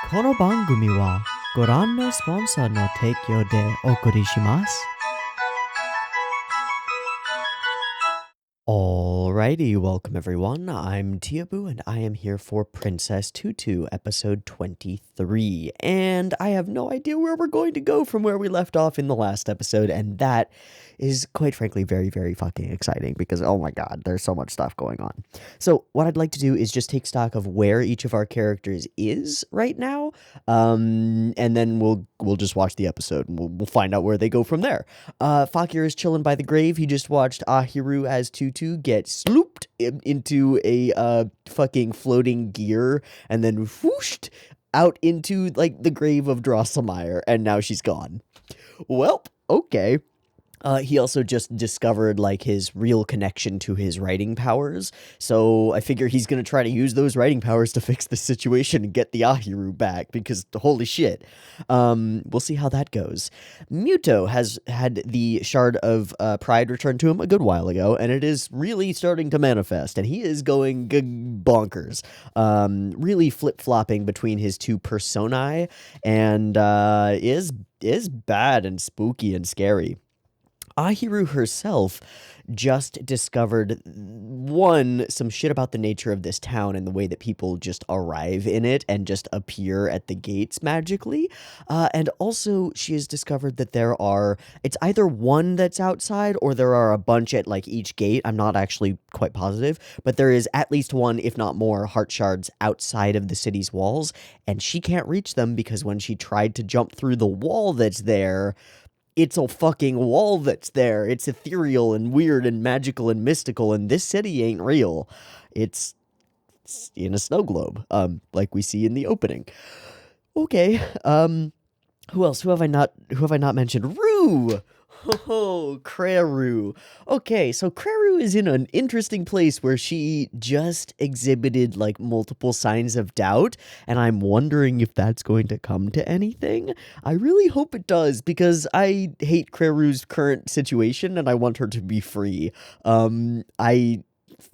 この番組はご覧のスポンサーの提供でお送りします。Alrighty, welcome everyone. I'm Teeaboo and I am here for Princess Tutu, episode 23. And I have no idea where we're going to go from where we left off in the last episode, and that is quite frankly very, very fucking exciting because, oh my god, there's so much stuff going on. So what I'd like to do is just take stock of where each of our characters is right now, and then we'll just watch the episode and we'll find out where they go from there. Fakir is chilling by the grave. He just watched Ahiru as Tutu get slooped into a fucking floating gear and then whooshed out into like the grave of Drosselmeyer, and now she's gone. Well, okay. He also just discovered like his real connection to his writing powers, so I figure he's gonna try to use those writing powers to fix the situation and get the Ahiru back, because holy shit. We'll see how that goes. Muto has had the shard of pride returned to him a good while ago, and it is really starting to manifest, and he is going bonkers. Really flip-flopping between his two personae, and is bad and spooky and scary. Ahiru herself just discovered, some shit about the nature of this town and the way that people just arrive in it and just appear at the gates magically. And also, she has discovered that it's either one that's outside or there are a bunch at like each gate. I'm not actually quite positive, but there is at least one, if not more, heart shards outside of the city's walls, and she can't reach them because when she tried to jump through the wall that's there, it's a fucking wall that's there. It's ethereal and weird and magical and mystical, and this city ain't real. It's in a snow globe, like we see in the opening. Okay, who else? Who have I not mentioned? Rue! Oh, Kreru. Okay, so Kreru is in an interesting place where she just exhibited like multiple signs of doubt, and I'm wondering if that's going to come to anything. I really hope it does, because I hate Kreru's current situation and I want her to be free. I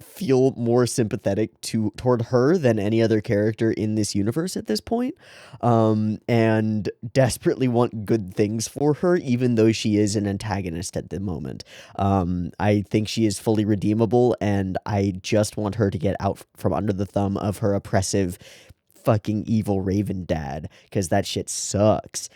feel more sympathetic toward her than any other character in this universe at this point, and desperately want good things for her, even though she is an antagonist at the moment. I think she is fully redeemable, and I just want her to get out from under the thumb of her oppressive fucking evil raven dad, because that shit sucks.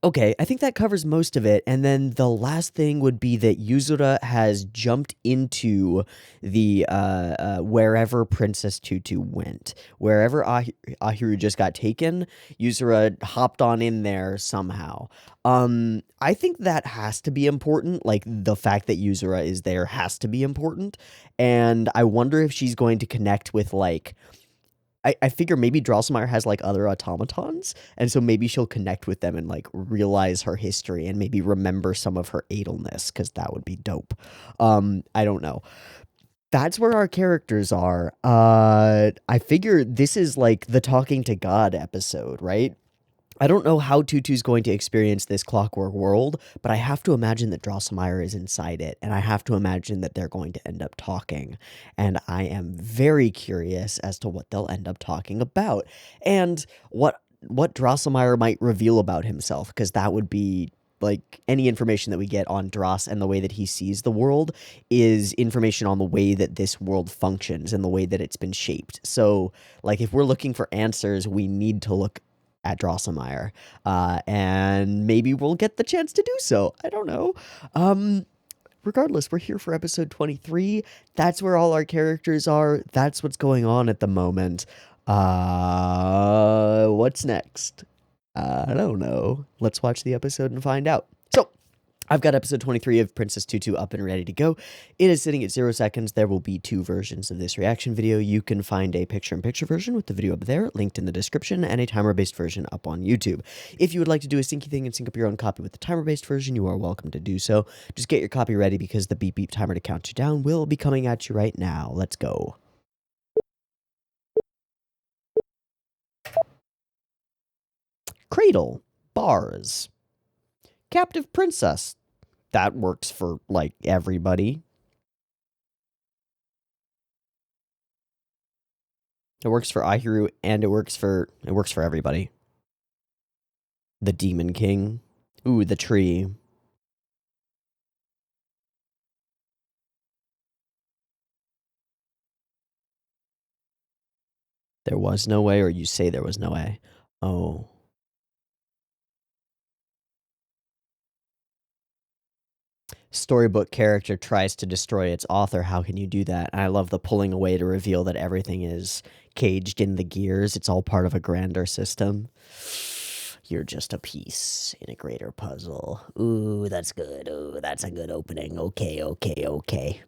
Okay, I think that covers most of it, and then the last thing would be that Yuzura has jumped into the wherever Princess Tutu went. Wherever Ahiru just got taken, Yuzura hopped on in there somehow. I think that has to be important, like the fact that Yuzura is there has to be important, and I wonder if she's going to connect with like... I figure maybe Drosselmeyer has like other automatons, and so maybe she'll connect with them and like realize her history and maybe remember some of her idleness, because that would be dope. I don't know. That's where our characters are. I figure this is like the talking to God episode, right? I don't know how Tutu's going to experience this clockwork world, but I have to imagine that Drosselmeyer is inside it, and I have to imagine that they're going to end up talking. And I am very curious as to what they'll end up talking about, and what Drosselmeyer might reveal about himself, because that would be like any information that we get on Dross and the way that he sees the world is information on the way that this world functions and the way that it's been shaped. So, like, if we're looking for answers, we need to look at Drosselmeyer, and maybe we'll get the chance to do so. I don't know. Regardless, we're here for episode 23. That's where all our characters are. That's what's going on at the moment. What's next? I don't know. Let's watch the episode and find out. So, I've got episode 23 of Princess Tutu up and ready to go. It is sitting at 0 seconds. There will be 2 versions of this reaction video. You can find a picture-in-picture version with the video up there, linked in the description, and a timer-based version up on YouTube. If you would like to do a syncy thing and sync up your own copy with the timer-based version, you are welcome to do so. Just get your copy ready, because the beep beep timer to count you down will be coming at you right now. Let's go. Cradle. Bars. Captive princess. That works for, like, everybody. It works for Ahiru and it works for everybody. The Demon King. Ooh, the tree. There was no way, or you say there was no way. Oh. Storybook character tries to destroy its author. How can you do that? And I love the pulling away to reveal that everything is caged in the gears. It's all part of a grander system. You're just a piece in a greater puzzle. Ooh, that's good. Ooh, that's a good opening. Okay, okay, okay.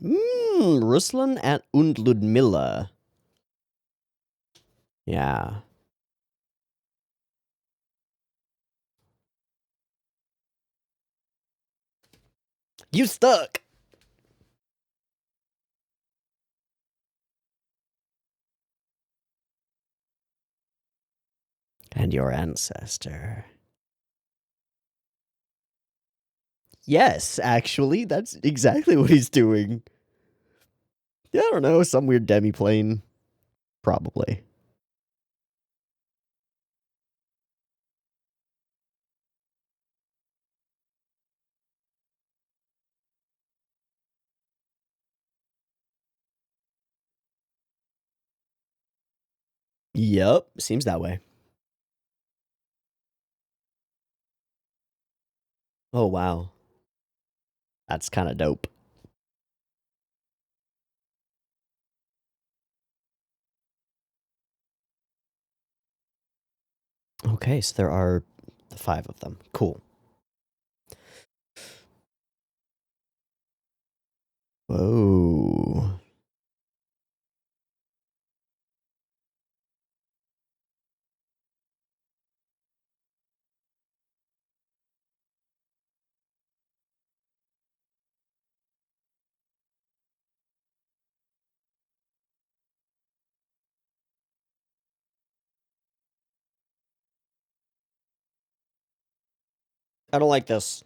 Ruslan und Ludmilla. Yeah. You stuck! And your ancestor. Yes, actually, that's exactly what he's doing. Yeah, I don't know, some weird demi-plane. Probably. Yep, seems that way. Oh, wow. That's kind of dope. Okay, so there are 5 of them. Cool. Whoa. I don't like this.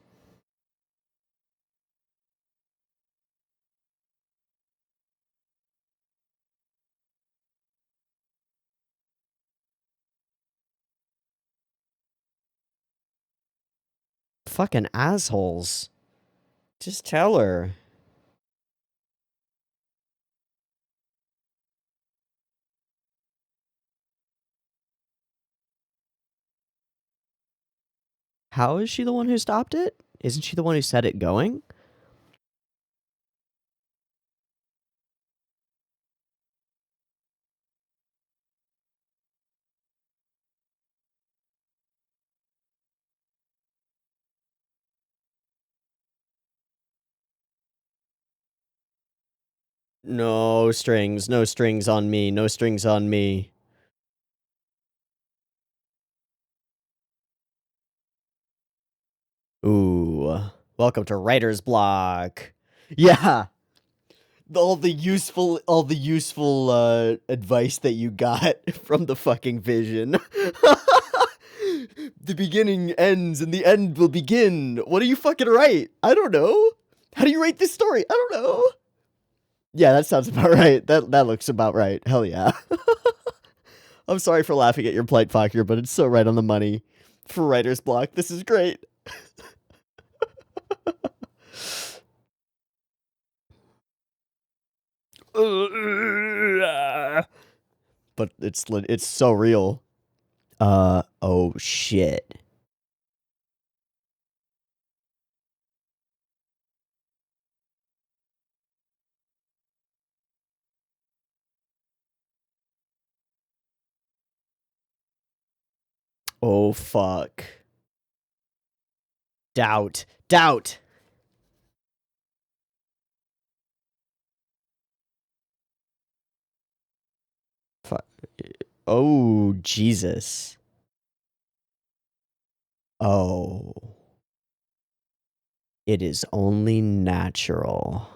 Fucking assholes. Just tell her. How is she the one who stopped it? Isn't she the one who set it going? No strings, no strings on me, no strings on me. Ooh. Welcome to writer's block. Yeah. All the useful advice that you got from the fucking vision. The beginning ends and the end will begin. What do you fucking write? I don't know. How do you write this story? I don't know. Yeah, that sounds about right. That looks about right. Hell yeah. I'm sorry for laughing at your plight, Fakir, but it's so right on the money. For writer's block, this is great. But it's so real. Oh shit. Oh fuck. Doubt. Doubt. Fuck. Oh Jesus. Oh. It is only natural.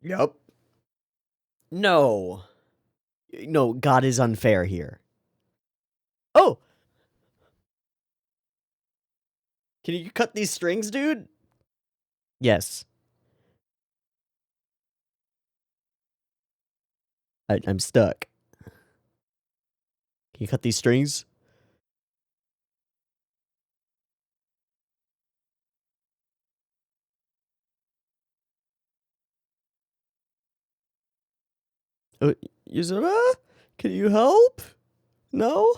Yep. No. No, God is unfair here. Oh! Can you cut these strings, dude? Yes. I'm stuck. Can you cut these strings? Yuzura? Can you help? No?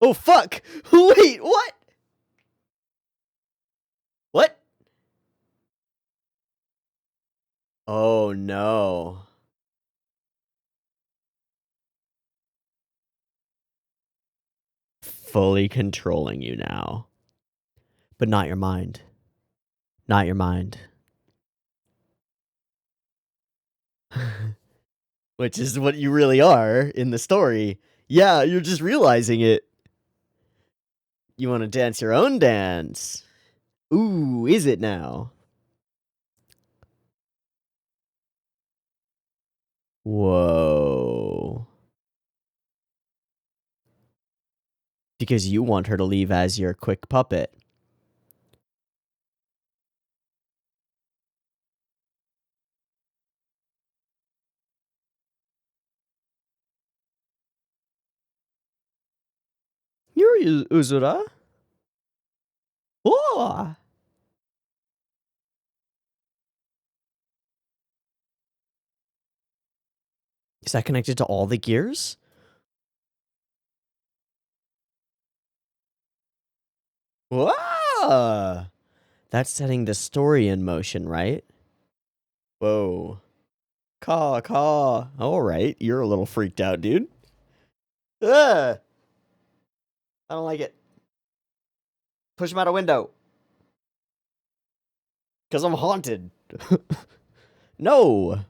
Oh, fuck! Wait, what? What? Oh, no. Fully controlling you now. But not your mind. Not your mind. Which is what you really are in the story. Yeah, you're just realizing it. You want to dance your own dance. Ooh, is it now? Whoa. Because you want her to leave as your quick puppet. You're Uzura? Oh! Is that connected to all the gears? Whoa! That's setting the story in motion, right? Whoa. Caw. Alright, you're a little freaked out, dude. Ugh! I don't like it. Push him out a window. Because I'm haunted. No!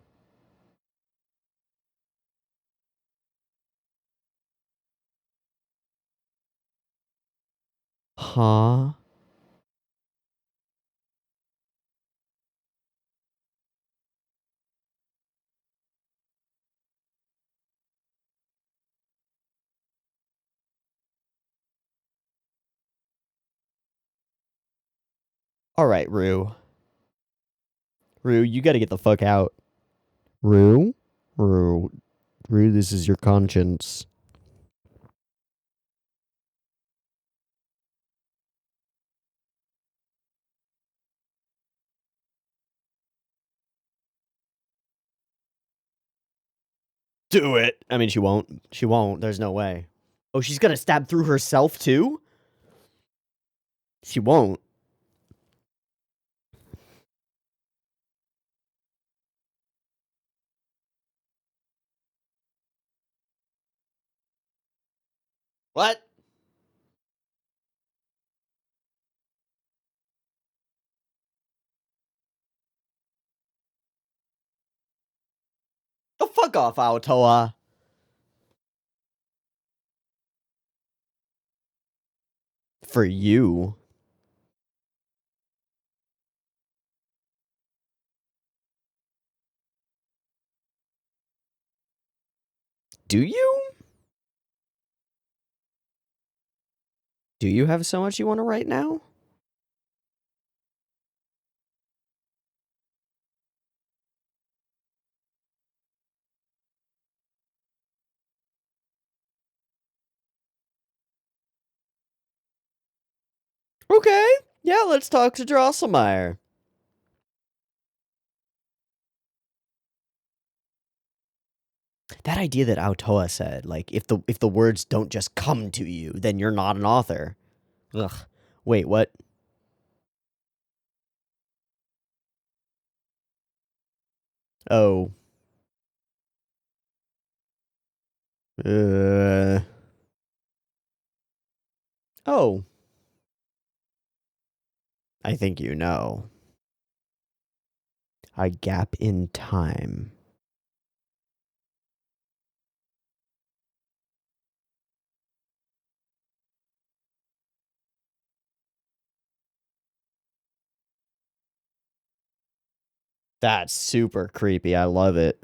Huh? Alright, Rue. Rue, you gotta get the fuck out. Rue? Rue, this is your conscience. Do it! I mean, she won't. She won't. There's no way. Oh, she's gonna stab through herself, too? She won't. What? The fuck off, Aotoa. For you. Do you? Do you have so much you want to write now? Okay. Yeah, let's talk to Drosselmeyer. That idea that Aotoa said, like, if the words don't just come to you, then you're not an author. Ugh. Wait, what? Oh. Uh. Oh. I think you know. A gap in time. That's super creepy. I love it.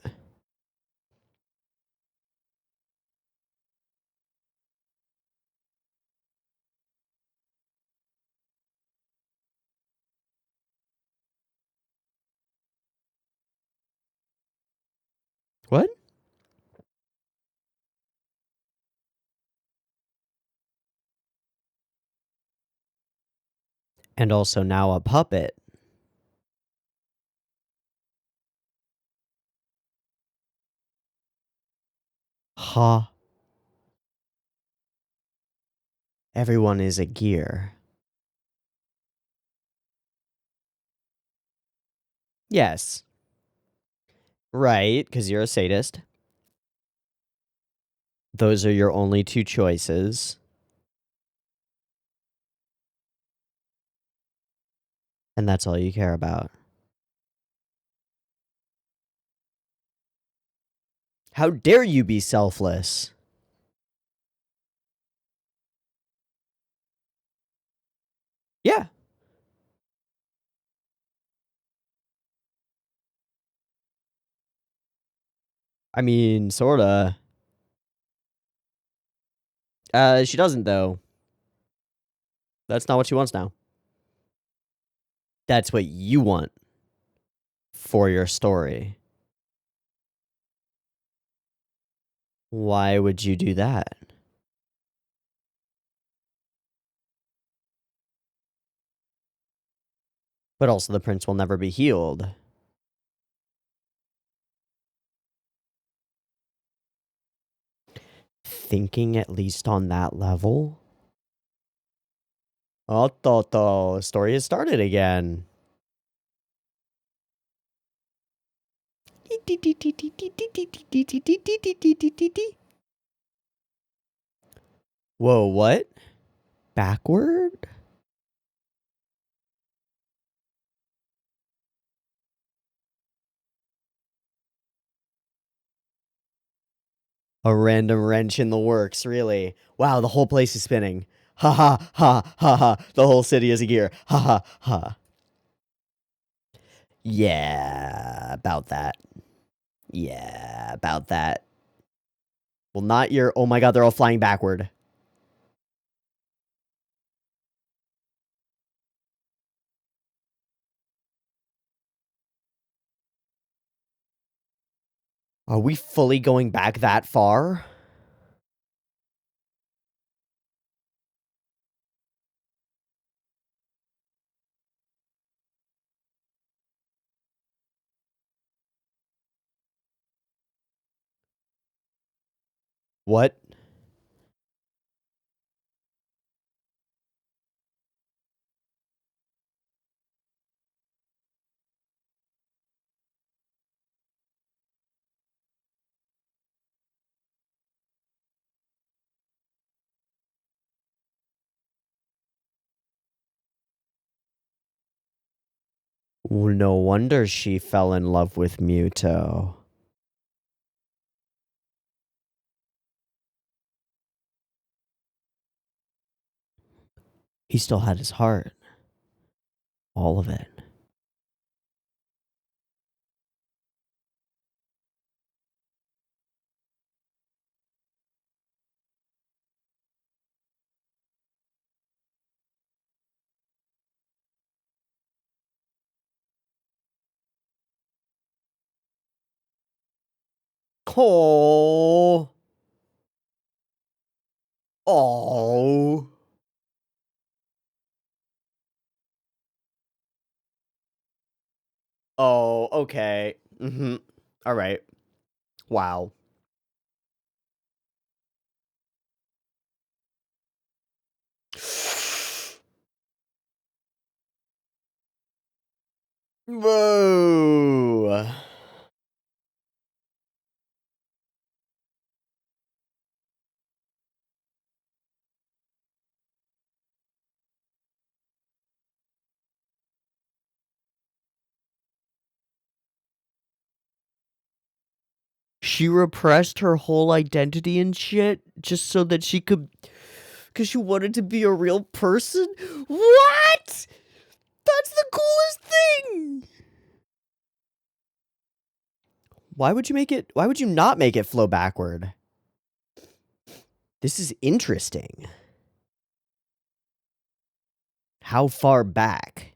What? And also now a puppet. Ha. Everyone is a gear. Yes. Right, because you're a sadist. Those are your only two choices. And that's all you care about. How dare you be selfless? Yeah. I mean, sorta. She doesn't, though. That's not what she wants now. That's what you want for your story. Why would you do that? But also, the prince will never be healed. Thinking at least on that level? Oh, story has started again. Whoa, what? Backward? A random wrench in the works, really. Wow, the whole place is spinning. Ha ha ha ha ha. The whole city is a gear. Ha ha ha. Yeah, about that. Yeah, about that. Well, not your. Oh my god, they're all flying backward. Are we fully going back that far? What? No wonder she fell in love with Muto. He still had his heart. All of it. Oh. Oh. Oh, okay. Mm-hmm. All right. Wow. Whoa. She repressed her whole identity and shit just so that she could, because she wanted to be a real person? What? That's the coolest thing! Why would you not make it flow backward? This is interesting. How far back?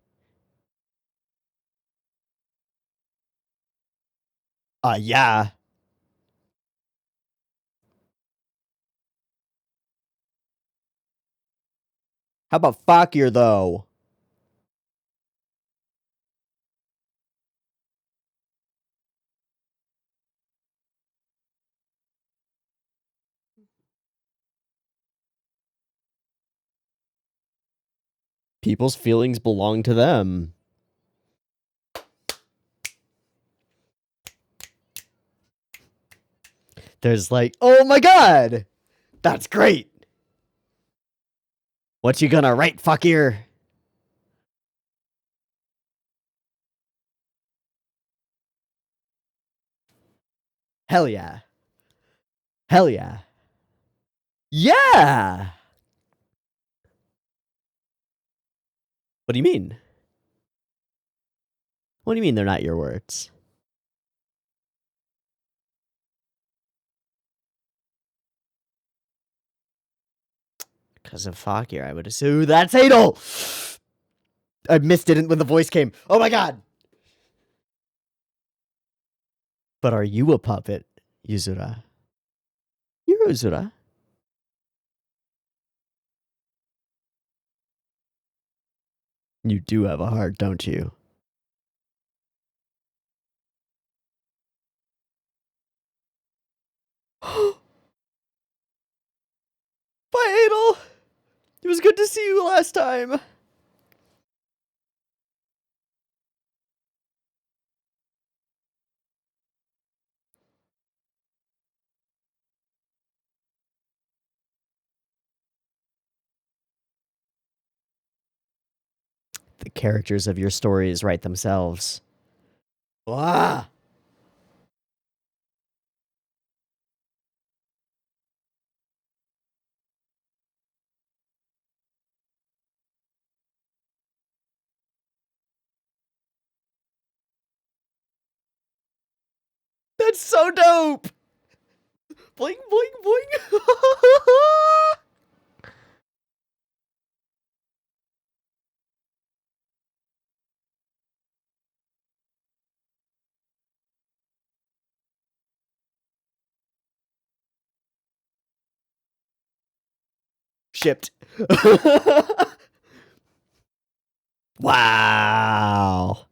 Yeah. How about Fakir, though? People's feelings belong to them. There's like, oh my god! That's great! What you gonna write, Fakir? Hell yeah. Hell yeah. Yeah! What do you mean? What do you mean they're not your words? Because of Fakir, I would assume. That's Adel! I missed it when the voice came. Oh my god! But are you a puppet, Yuzura? You're Yuzura. You do have a heart, don't you? Bye, Adel! It was good to see you last time. The characters of your stories write themselves. Ah! That's so dope! Boing, boing, boing! Shipped. Wow.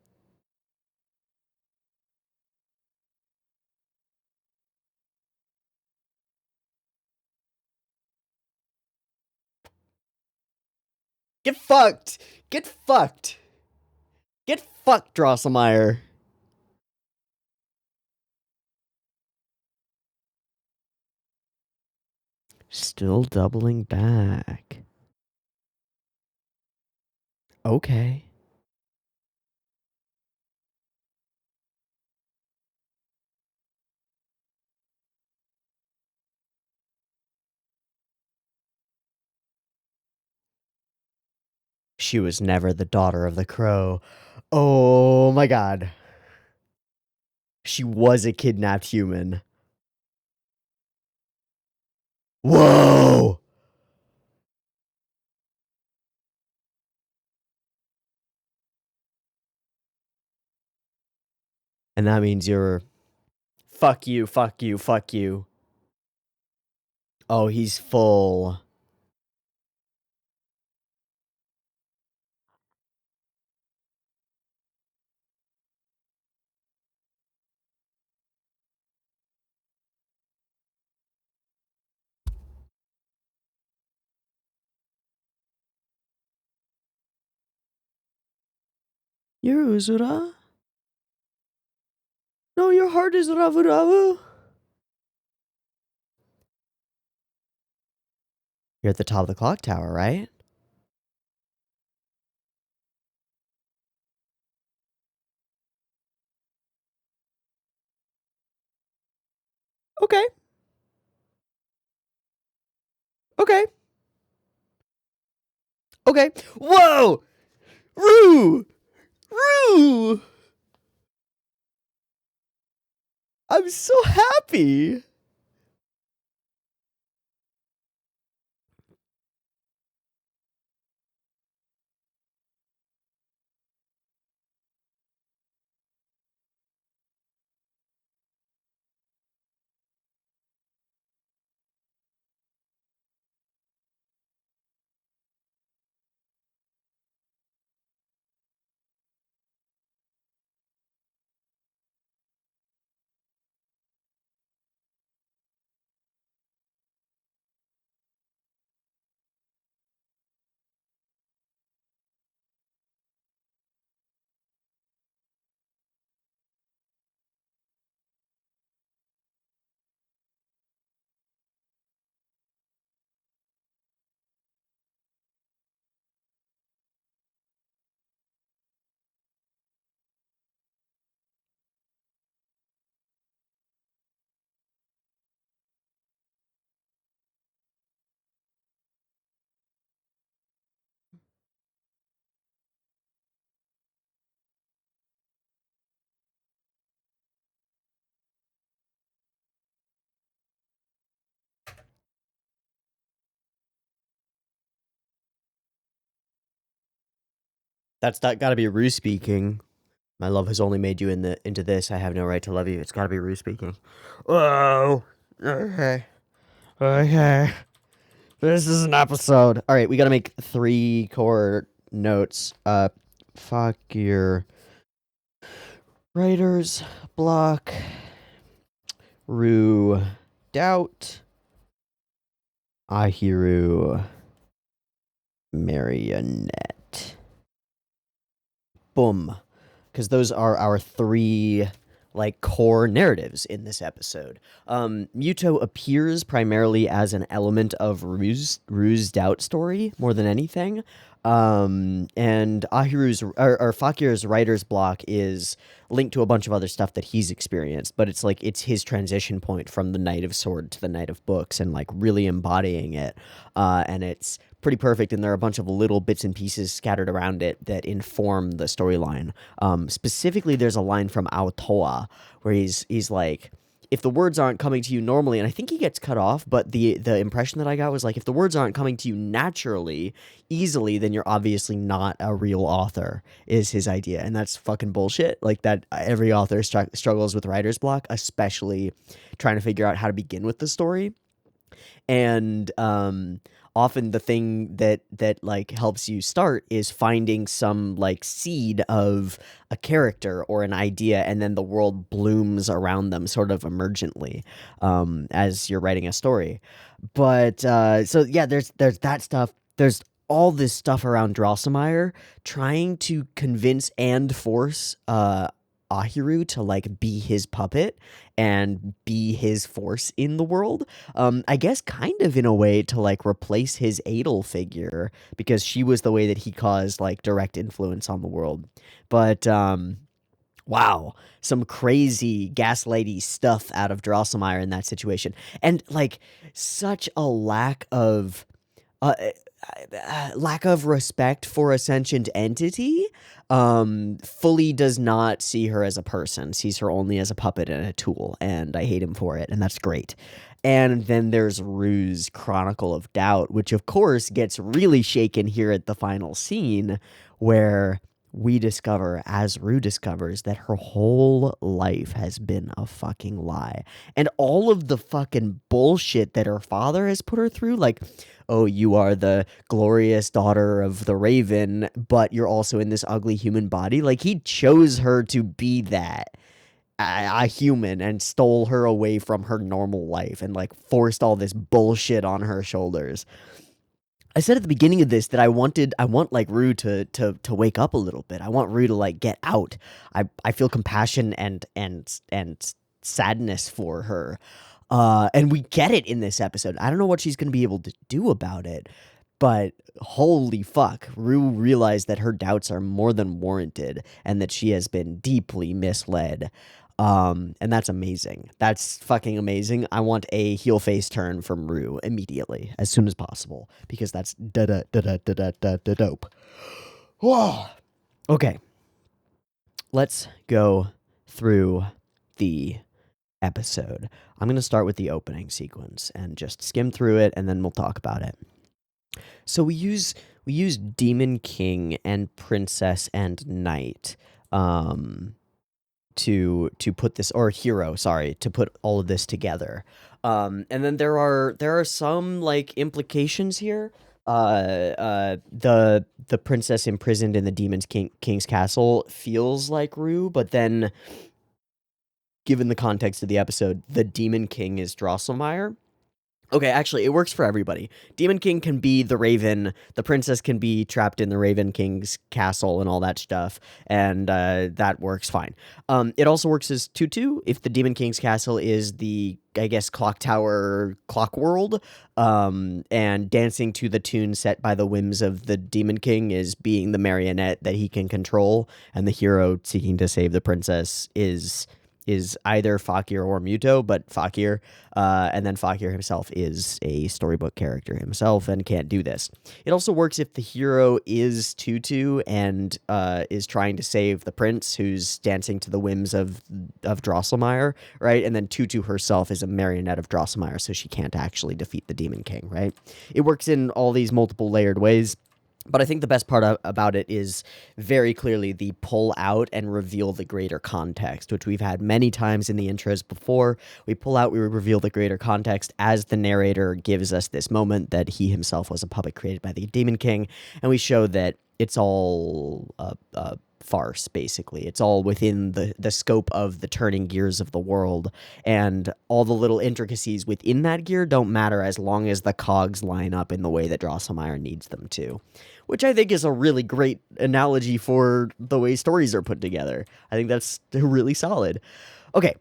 Get fucked. Get fucked. Get fucked, Drosselmeyer. Still doubling back. Okay. She was never the daughter of the crow. Oh my god. She was a kidnapped human. Whoa! And that means you're... Fuck you, fuck you, fuck you. Oh, he's full. You're Uzura? No, your heart is Ravu Ravu. You're at the top of the clock tower, right? Okay. Okay. Okay. Whoa! Rue! Rue! I'm so happy. That's not gotta be Rue speaking. My love has only made you into this. I have no right to love you. It's gotta be Rue speaking. Whoa. Okay. Okay. This is an episode. All right, we gotta make 3 core notes. Fuck your writer's block. Rue doubt. Ahiru marionette. Boom. Because those are our 3 like core narratives in this episode. Muto appears primarily as an element of Rue's doubt story more than anything. And Ahiru's or Fakir's writer's block is linked to a bunch of other stuff that he's experienced, but it's like it's his transition point from the Knight of Sword to the Knight of Books and like really embodying it. And it's pretty perfect, and there are a bunch of little bits and pieces scattered around it that inform the storyline. Specifically, there's a line from Aotoa where he's like, if the words aren't coming to you normally, and I think he gets cut off, but the impression that I got was like, if the words aren't coming to you naturally, easily, then you're obviously not a real author, is his idea. And that's fucking bullshit. Like that every author struggles with writer's block, especially trying to figure out how to begin with the story. And often the thing that like helps you start is finding some like seed of a character or an idea, and then the world blooms around them sort of emergently as you're writing a story. But so yeah, there's that stuff. There's all this stuff around Drosselmeyer trying to convince and force Ahiru to like be his puppet and be his force in the world. I guess kind of in a way to like replace his Adel figure, because she was the way that he caused like direct influence on the world. But wow, some crazy gaslighty stuff out of Drosselmeyer in that situation. And like such a lack of lack of respect for a sentient entity, fully does not see her as a person, sees her only as a puppet and a tool, and I hate him for it, and that's great. And then there's Rue's Chronicle of Doubt, which of course gets really shaken here at the final scene, where we discover, as Rue discovers, that her whole life has been a fucking lie. And all of the fucking bullshit that her father has put her through, like, oh, you are the glorious daughter of the Raven, but you're also in this ugly human body. Like, he chose her to be that. A human, and stole her away from her normal life and like forced all this bullshit on her shoulders. I said at the beginning of this that I want like Rue to wake up a little bit. I want Rue to like get out. I feel compassion and sadness for her. And we get it in this episode. I don't know what she's going to be able to do about it, but holy fuck, Rue realized that her doubts are more than warranted and that she has been deeply misled. And that's amazing. That's fucking amazing. I want a heel face turn from Rue immediately, as soon as possible, because that's dope. Whoa. Okay. Let's go through the episode. I'm going to start with the opening sequence and just skim through it, and then we'll talk about it. So we use Demon King and Princess and Knight to put this, or Hero, sorry, to put all of this together. And then there are some like implications here. The princess imprisoned in the King's castle feels like Rue, but then given the context of the episode, the Demon King is Drosselmeyer. Okay, actually, it works for everybody. Demon King can be the Raven, the princess can be trapped in the Raven King's castle and all that stuff, and that works fine. It also works as Tutu if the Demon King's castle is the, I guess, clock tower, clock world, and dancing to the tune set by the whims of the Demon King is being the marionette that he can control, and the hero seeking to save the princess is either Fakir or Muto, but Fakir, and then Fakir himself is a storybook character himself and can't do this. It also works if the hero is Tutu and is trying to save the prince who's dancing to the whims of Drosselmeyer, right? And then Tutu herself is a marionette of Drosselmeyer, so she can't actually defeat the Demon King, right? It works in all these multiple layered ways. But I think the best part about it is very clearly the pull out and reveal the greater context, which we've had many times in the intros before. We pull out, we reveal the greater context as the narrator gives us this moment that he himself was a puppet created by the Demon King, and we show that it's all a farce, basically. It's all within the scope of the turning gears of the world, and all the little intricacies within that gear don't matter as long as the cogs line up in the way that Drosselmeyer needs them to. Which I think is a really great analogy for the way stories are put together. I think that's really solid. Okay,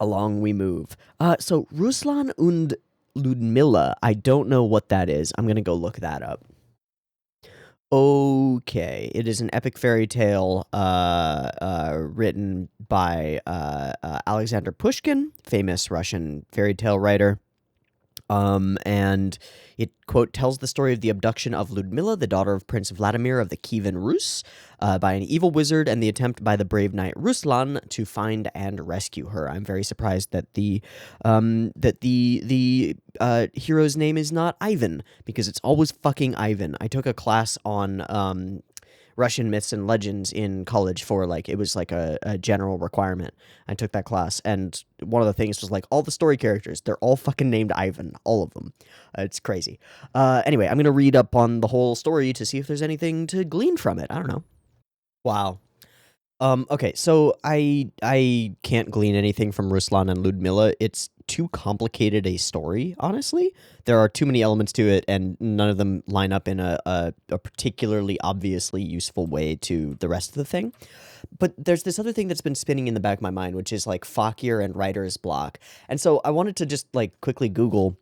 along we move. So Ruslan und Ludmilla, I don't know what that is. I'm going to go look that up. Okay, it is an epic fairy tale written by Alexander Pushkin, famous Russian fairy tale writer. And it, quote, tells the story of the abduction of Ludmilla, the daughter of Prince Vladimir of the Kievan Rus, by an evil wizard, and the attempt by the brave knight Ruslan to find and rescue her. I'm very surprised that the hero's name is not Ivan, because it's always fucking Ivan. I took a class on Russian myths and legends in college for like, it was like a general requirement. I took that class, and one of the things was like, all the story characters, they're all fucking named Ivan, all of them. It's crazy. Anyway, I'm gonna read up on the whole story to see if there's anything to glean from it. I don't know. Wow. Okay, so I can't glean anything from Ruslan and Ludmilla. It's too complicated a story, honestly. There are too many elements to it, and none of them line up in a particularly obviously useful way to the rest of the thing. But there's this other thing that's been spinning in the back of my mind, which is like Fakir and writer's block. And so I wanted to just like quickly Google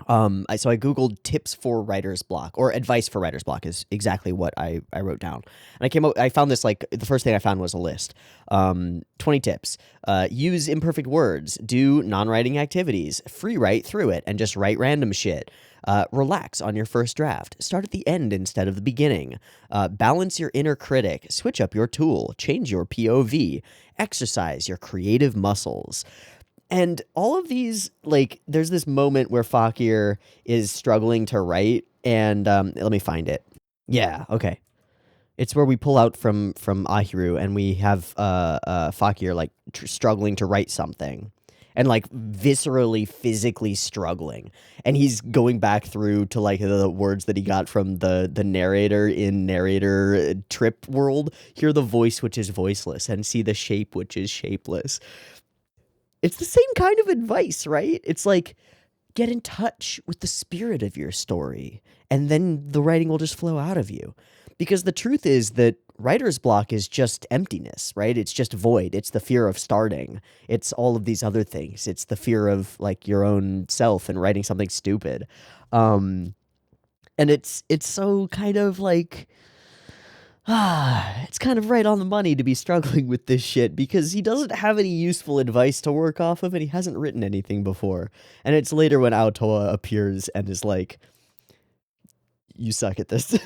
So I Googled tips for writer's block, or advice for writer's block is exactly what I wrote down. And I found this, like, the first thing I found was a list. 20 tips. Use imperfect words, do non-writing activities, free write through it, and just write random shit. Relax on your first draft. Start at the end instead of the beginning. Balance your inner critic. Switch up your tool. Change your POV. Exercise your creative muscles. And all of these, like, there's this moment where Fakir is struggling to write, and let me find it. Yeah, okay. It's where we pull out from Ahiru, and we have Fakir, like, struggling to write something. And, like, viscerally, physically struggling. And he's going back through to, like, the words that he got from the narrator in narrator trip world. Hear the voice which is voiceless, and see the shape which is shapeless. It's the same kind of advice, right? It's like, get in touch with the spirit of your story, and then the writing will just flow out of you. Because the truth is that writer's block is just emptiness, right? It's just void. It's the fear of starting. It's all of these other things. It's the fear of, like, your own self and writing something stupid. And it's so kind of like, it's kind of right on the money to be struggling with this shit, because he doesn't have any useful advice to work off of, and he hasn't written anything before. And it's later when Aotoa appears and is like, you suck at this.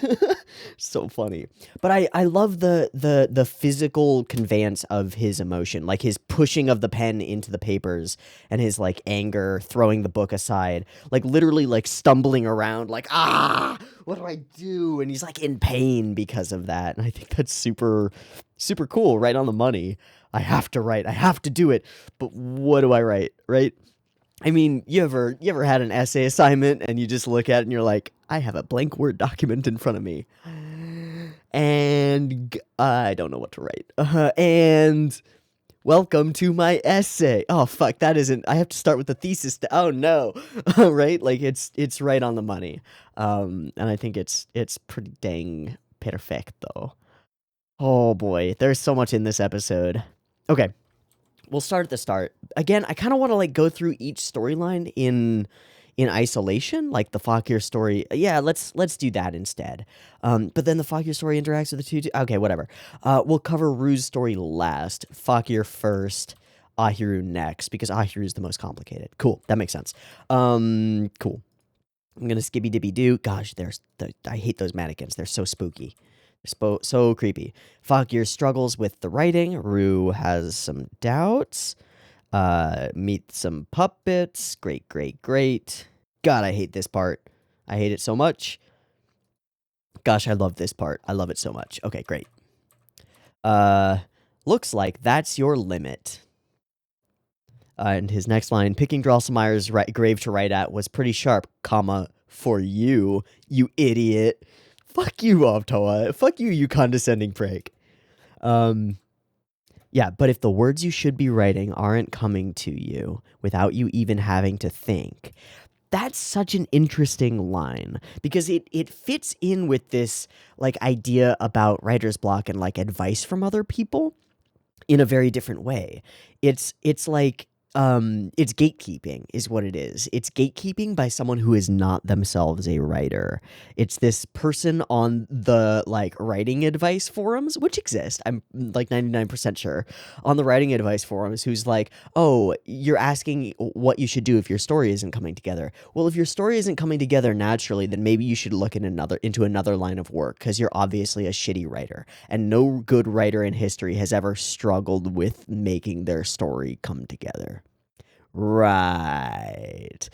So funny. But I love the physical conveyance of his emotion, like his pushing of the pen into the papers, and his, like, anger, throwing the book aside, like, literally, like, stumbling around, like, what do I do? And he's, like, in pain because of that. And I think that's super, super cool, right on the money. I have to write, I have to do it, but what do I write, right? I mean, you ever had an essay assignment and you just look at it and you're like, I have a blank Word document in front of me, and I don't know what to write. And welcome to my essay. Oh fuck, that isn't. I have to start with the thesis. Oh no, right? Like, it's right on the money. And I think it's pretty dang perfecto. Oh boy, there's so much in this episode. Okay. We'll start at the start. Again, I kind of want to, like, go through each storyline in isolation, like the Fakir story. Yeah, let's do that instead. But then the Fakir story interacts with the Tutu. Okay, whatever. We'll cover Rue's story last, Fakir first, Ahiru next, because Ahiru is the most complicated. Cool, that makes sense. Cool. I'm gonna skibby dibby do. Gosh, I hate those mannequins. They're so spooky. So creepy. Fakir struggles with the writing. Rue has some doubts. Meet some puppets. Great. God, I hate this part. I hate it so much. Gosh, I love this part. I love it so much. Okay, great. Looks like that's your limit. And his next line, picking Drosselmeyer's grave to write at was pretty sharp, comma, for you, you idiot. Fuck you, Obtoa. Fuck you, you condescending prick. Yeah, but if the words you should be writing aren't coming to you without you even having to think, that's such an interesting line, because it fits in with this, like, idea about writer's block and, like, advice from other people in a very different way. It's like, it's gatekeeping is what it is. It's gatekeeping by someone who is not themselves a writer. It's this person on the, like, writing advice forums, which exist, I'm, like, 99% sure, on the writing advice forums, who's like, oh, you're asking what you should do if your story isn't coming together. Well, if your story isn't coming together naturally, then maybe you should look into another line of work, because you're obviously a shitty writer, and no good writer in history has ever struggled with making their story come together. Right.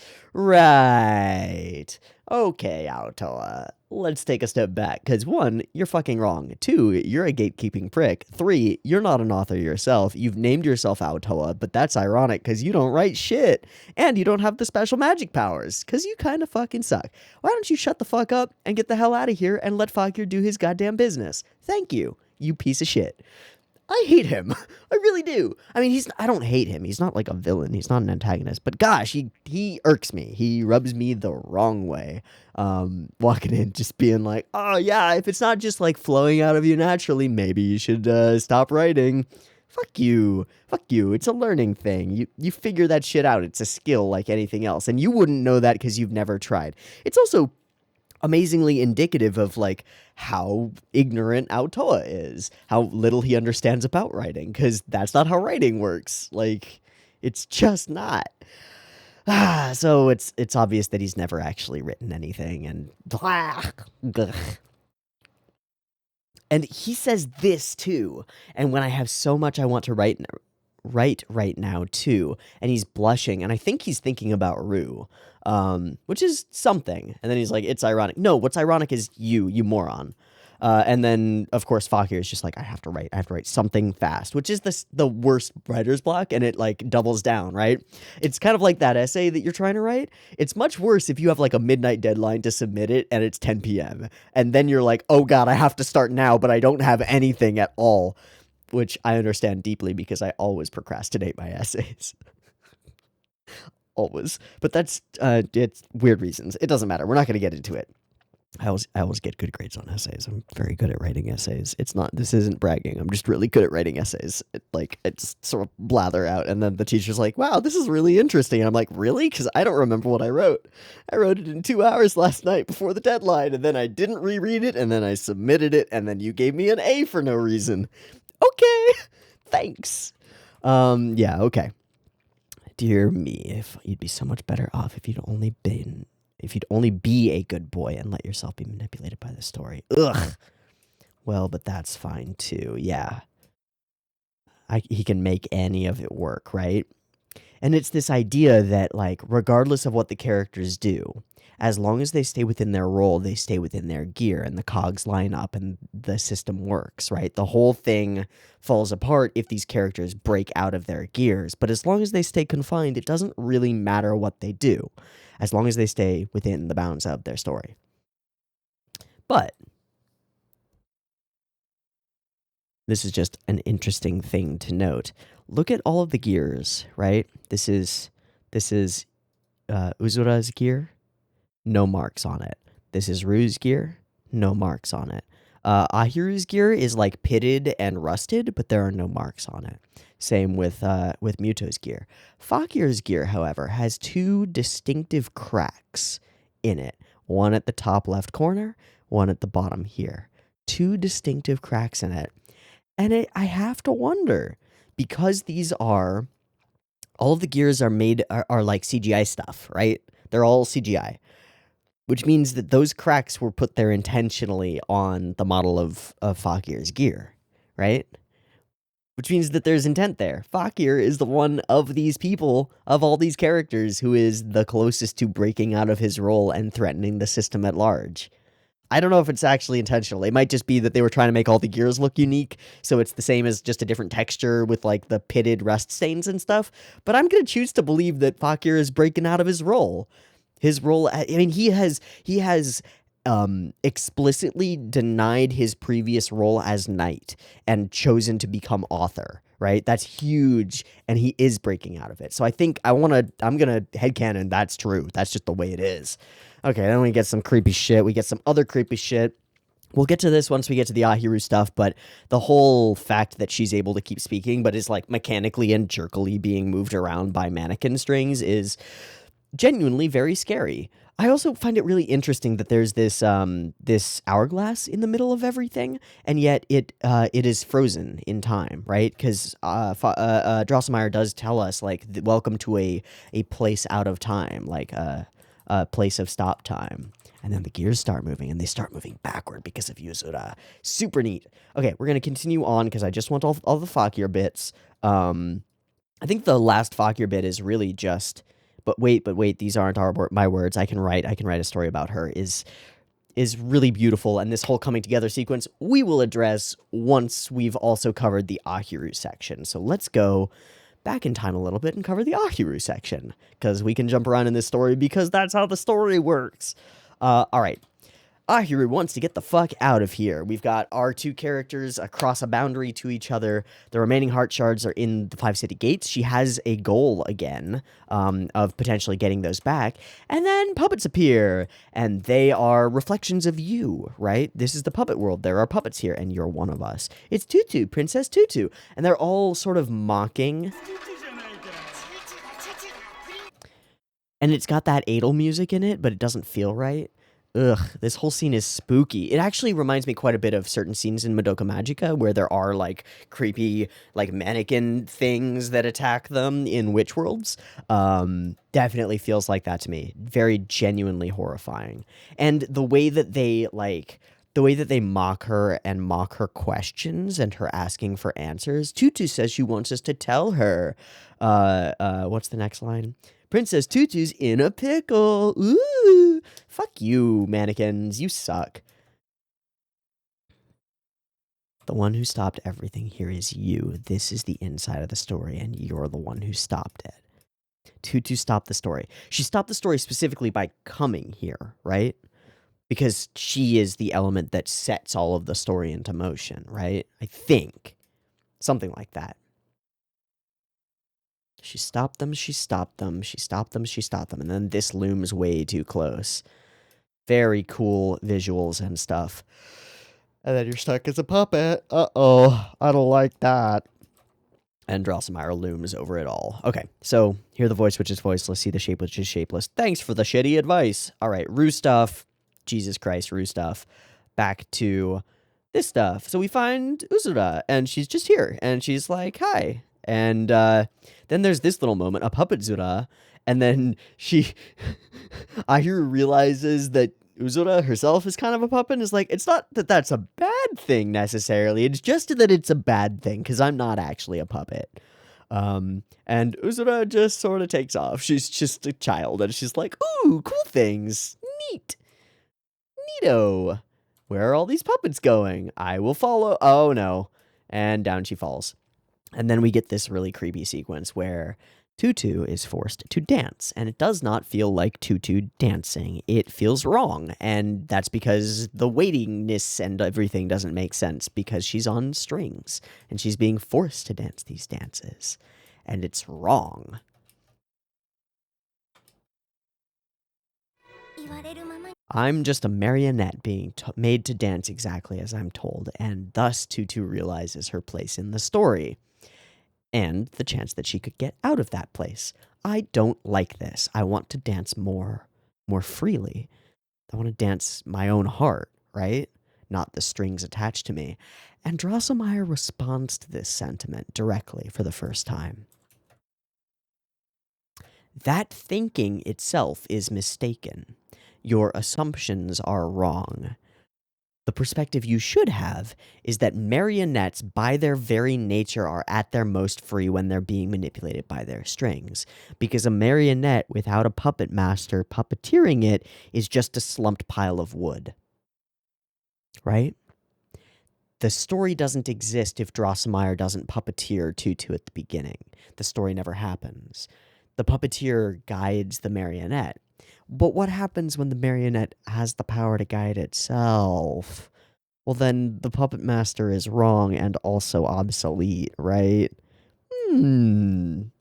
Okay, Aotoa. Let's take a step back, because 1, you're fucking wrong. 2, you're a gatekeeping prick. 3, you're not an author yourself. You've named yourself Aotoa, but that's ironic, because you don't write shit. And you don't have the special magic powers, because you kind of fucking suck. Why don't you shut the fuck up and get the hell out of here and let Fakir do his goddamn business? Thank you, you piece of shit. I hate him. I really do. I mean, I don't hate him. He's not like a villain. He's not an antagonist. But gosh, he irks me. He rubs me the wrong way. Walking in, just being like, oh yeah, if it's not just, like, flowing out of you naturally, maybe you should stop writing. fuck you. Fuck you. It's a learning thing. You figure that shit out. It's a skill like anything else. And you wouldn't know that because you've never tried. It's also amazingly indicative of like how ignorant Aotoa is, how little he understands about writing, because that's not how writing works. Like, it's just not. So it's obvious that he's never actually written anything, and and he says this too. And when I have so much I want to write right now too, and he's blushing, and I think he's thinking about Rue, which is something. And then he's like, "It's ironic." No, what's ironic is you moron. And then of course Fakir is just like, I have to write something fast, which is the worst writer's block, and it like doubles down, right? It's kind of like that essay that you're trying to write. It's much worse if you have like a midnight deadline to submit it and it's 10 p.m. and then you're like, oh god, I have to start now, but I don't have anything at all, which I understand deeply because I always procrastinate my essays. Always. But that's it's weird reasons. It doesn't matter. We're not going to get into it. I always get good grades on essays. I'm very good at writing essays. This isn't bragging. I'm just really good at writing essays. I just sort of blather out, and then the teacher's like, wow, this is really interesting. And I'm like, really? Because I don't remember what I wrote. I wrote it in 2 hours last night before the deadline, and then I didn't reread it, and then I submitted it, and then you gave me an A for no reason. Okay, thanks. Yeah, okay. Dear me, if you'd be so much better off if you'd only be a good boy and let yourself be manipulated by the story. Ugh. Well, but that's fine too. Yeah. He can make any of it work, right? And it's this idea that, like, regardless of what the characters do, as long as they stay within their role, they stay within their gear, and the cogs line up and the system works, right? The whole thing falls apart if these characters break out of their gears. But as long as they stay confined, it doesn't really matter what they do, as long as they stay within the bounds of their story. But this is just an interesting thing to note. Look at all of the gears, right? This is Uzura's gear, no marks on it. This is Rue's gear, no marks on it. Ahiru's gear is like pitted and rusted, but there are no marks on it. Same with Muto's gear. Fakir's gear, however, has two distinctive cracks in it. One at the top left corner, one at the bottom here. Two distinctive cracks in it. And I have to wonder, because all of the gears are made, are like CGI stuff, right? They're all CGI. Which means that those cracks were put there intentionally on the model of Fakir's gear, right? Which means that there's intent there. Fakir is the one of these people, of all these characters, who is the closest to breaking out of his role and threatening the system at large. I don't know if it's actually intentional. It might just be that they were trying to make all the gears look unique, so it's the same as just a different texture with like the pitted rust stains and stuff. But I'm going to choose to believe that Fakir is breaking out of his role. His role, I mean, he has explicitly denied his previous role as knight and chosen to become author, right? That's huge, and he is breaking out of it. So I think I'm gonna headcanon that's true. That's just the way it is. Okay, then we get some creepy shit. We get some other creepy shit. We'll get to this once we get to the Ahiru stuff, but the whole fact that she's able to keep speaking, but is like mechanically and jerkily being moved around by mannequin strings is genuinely very scary. I also find it really interesting that there's this hourglass in the middle of everything, and yet it is frozen in time, right? Because Drosselmeyer does tell us, like, welcome to a place out of time, like a place of stop time. And then the gears start moving, and they start moving backward because of Yuzura. Super neat. Okay, we're going to continue on because I just want all the Fakir bits. I think the last Fakir bit is really just... But wait, these aren't my words. I can write a story about her is really beautiful, and this whole coming together sequence we will address once we've also covered the Ahiru section. So let's go back in time a little bit and cover the Ahiru section, because we can jump around in this story because that's how the story works. All right. Ahiru wants to get the fuck out of here. We've got our two characters across a boundary to each other. The remaining heart shards are in the 5 city gates. She has a goal again of potentially getting those back. And then puppets appear, and they are reflections of you, right? This is the puppet world. There are puppets here, and you're one of us. It's Tutu, Princess Tutu. And they're all sort of mocking. And it's got that Adel music in it, but it doesn't feel right. Ugh, this whole scene is spooky. It actually reminds me quite a bit of certain scenes in Madoka Magica where there are, like, creepy, like, mannequin things that attack them in Witch Worlds. Definitely feels like that to me. Very genuinely horrifying. And the way that they, like, mock her and mock her questions and her asking for answers. Tutu says she wants us to tell her. What's the next line? Princess Tutu's in a pickle. Ooh. Fuck you, mannequins. You suck. The one who stopped everything here is you. This is the inside of the story, and you're the one who stopped it. Tutu stopped the story. She stopped the story specifically by coming here, right? Because she is the element that sets all of the story into motion, right? I think. Something like that. She stopped them, she stopped them, she stopped them, she stopped them, and then this looms way too close. Very cool visuals and stuff. And then you're stuck as a puppet. Uh-oh, I don't like that. And Drosselmeyer looms over it all. Okay, so hear the voice which is voiceless, see the shape which is shapeless. Thanks for the shitty advice. All right, Rue stuff. Jesus Christ, Rue stuff. Back to this stuff. So we find Uzura, and she's just here, and she's like, hi. And then there's this little moment, a puppet Zura, and then Ahiru realizes that Uzura herself is kind of a puppet, and is like, it's not that that's a bad thing necessarily, it's just that it's a bad thing, because I'm not actually a puppet. And Uzura just sort of takes off. She's just a child, and she's like, ooh, cool things, neat, neato. Where are all these puppets going? I will follow. Oh no. And down she falls. And then we get this really creepy sequence where Tutu is forced to dance, and it does not feel like Tutu dancing. It feels wrong, and that's because the weightiness and everything doesn't make sense because she's on strings, and she's being forced to dance these dances, and it's wrong. I'm just a marionette being made to dance exactly as I'm told, and thus Tutu realizes her place in the story. And the chance that she could get out of that place. I don't like this. I want to dance more freely. I want to dance my own heart, right? Not the strings attached to me. And Drosselmeyer responds to this sentiment directly for the first time. That thinking itself is mistaken. Your assumptions are wrong. The perspective you should have is that marionettes, by their very nature, are at their most free when they're being manipulated by their strings. Because a marionette without a puppet master puppeteering it is just a slumped pile of wood. Right? The story doesn't exist if Drosselmeyer doesn't puppeteer Tutu at the beginning. The story never happens. The puppeteer guides the marionette. But what happens when the marionette has the power to guide itself? Well, then the puppet master is wrong and also obsolete, right? You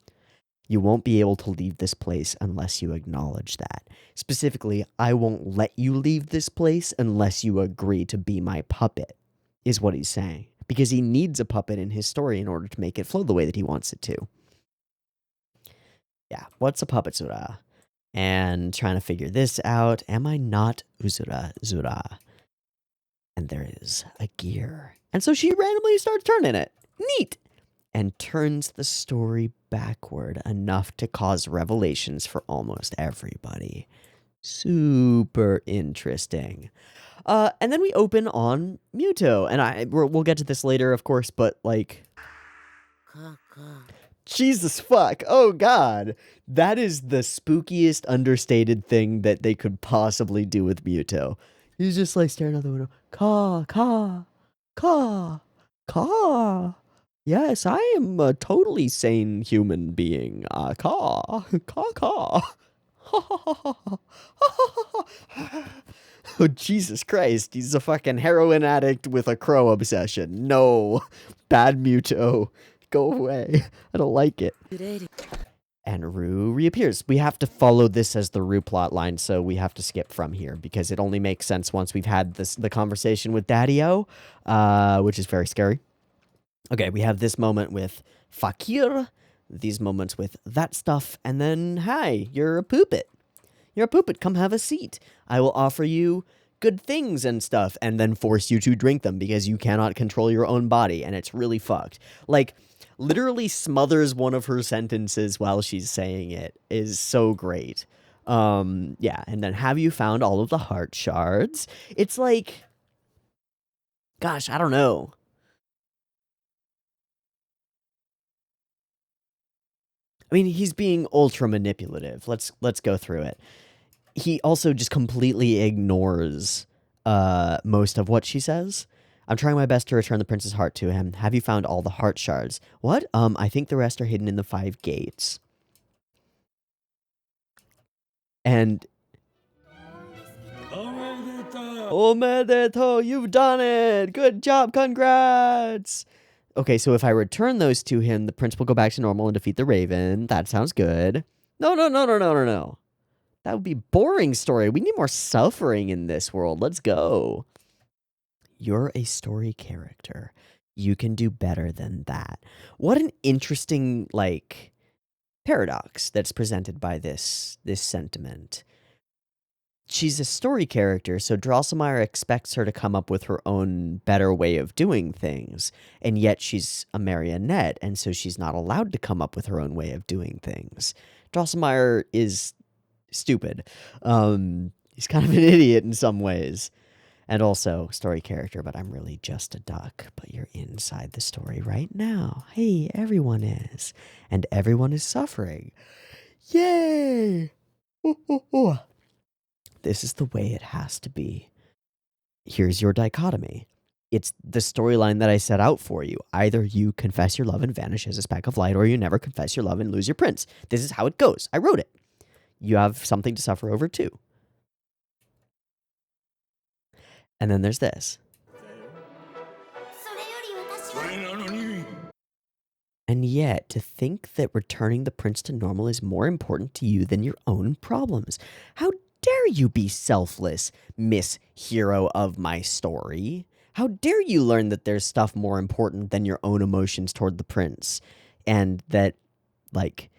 won't be able to leave this place unless you acknowledge that. Specifically, I won't let you leave this place unless you agree to be my puppet, is what he's saying. Because he needs a puppet in his story in order to make it flow the way that he wants it to. Yeah, what's a puppet, Zura? And trying to figure this out. Am I not Uzura Zura? And there is a gear. And so she randomly starts turning it. Neat! And turns the story backward enough to cause revelations for almost everybody. Super interesting. And then we open on Muto. And we'll get to this later, of course, but like... Jesus fuck. Oh god. That is the spookiest understated thing that they could possibly do with Muto. He's just like staring out the window. Caw. Yes, I am a totally sane human being. Caw. Oh, Jesus Christ. He's a fucking heroin addict with a crow obsession. No. Bad Muto. Go away. I don't like it. And Rue reappears. We have to follow this as the Rue plot line, so we have to skip from here because it only makes sense once we've had the conversation with Daddy-O, which is very scary. Okay, we have this moment with Fakir, these moments with that stuff, and then, hi, you're a poopit. You're a poopit, come have a seat. I will offer you good things and stuff, and then force you to drink them because you cannot control your own body, and it's really fucked. Like, literally smothers one of her sentences while she's saying it is so great. Yeah, and then have you found all of the heart shards? It's like, gosh, I don't know. I mean, he's being ultra manipulative. Let's go through it. He also just completely ignores most of what she says. I'm trying my best to return the prince's heart to him. Have you found all the heart shards? What? I think the rest are hidden in the 5 gates. And Omedeto, you've done it! Good job, congrats! Okay, so if I return those to him, the prince will go back to normal and defeat the raven. That sounds good. No. That would be boring story. We need more suffering in this world. Let's go. You're a story character. You can do better than that. What an interesting, like, paradox that's presented by this sentiment. She's a story character, so Drosselmeyer expects her to come up with her own better way of doing things, and yet she's a marionette, and so she's not allowed to come up with her own way of doing things. Drosselmeyer is stupid. He's kind of an idiot in some ways. And also, story character, but I'm really just a duck. But you're inside the story right now. Hey, everyone is. And everyone is suffering. Yay! Ooh, ooh, ooh. This is the way it has to be. Here's your dichotomy. It's the storyline that I set out for you. Either you confess your love and vanish as a speck of light, or you never confess your love and lose your prince. This is how it goes. I wrote it. You have something to suffer over too. And then there's this. And yet, to think that returning the prince to normal is more important to you than your own problems. How dare you be selfless, Miss Hero of my story? How dare you learn that there's stuff more important than your own emotions toward the prince? And that, like,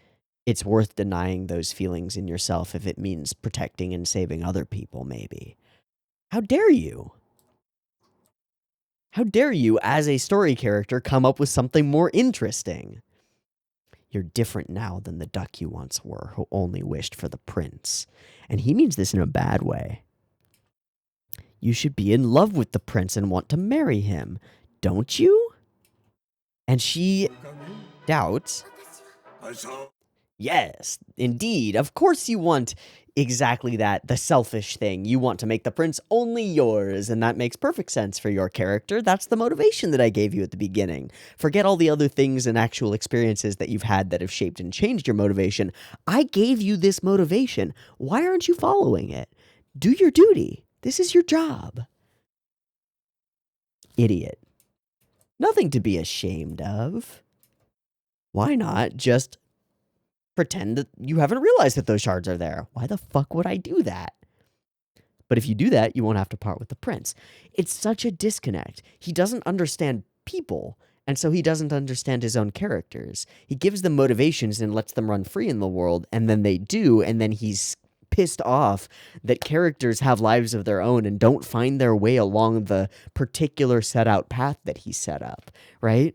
it's worth denying those feelings in yourself if it means protecting and saving other people, maybe. How dare you? How dare you, as a story character, come up with something more interesting? You're different now than the duck you once were, who only wished for the prince. And he means this in a bad way. You should be in love with the prince and want to marry him, don't you? And she doubts. Yes, indeed. Of course you want exactly that, the selfish thing. You want to make the prince only yours, and that makes perfect sense for your character. That's the motivation that I gave you at the beginning. Forget all the other things and actual experiences that you've had that have shaped and changed your motivation. I gave you this motivation. Why aren't you following it? Do your duty. This is your job. Idiot. Nothing to be ashamed of. Why not just pretend that you haven't realized that those shards are there? Why the fuck would I do that? But if you do that, you won't have to part with the prince. It's such a disconnect. He doesn't understand people, and so he doesn't understand his own characters. He gives them motivations and lets them run free in the world, and then they do, and then he's pissed off that characters have lives of their own and don't find their way along the particular set out path that he set up, right?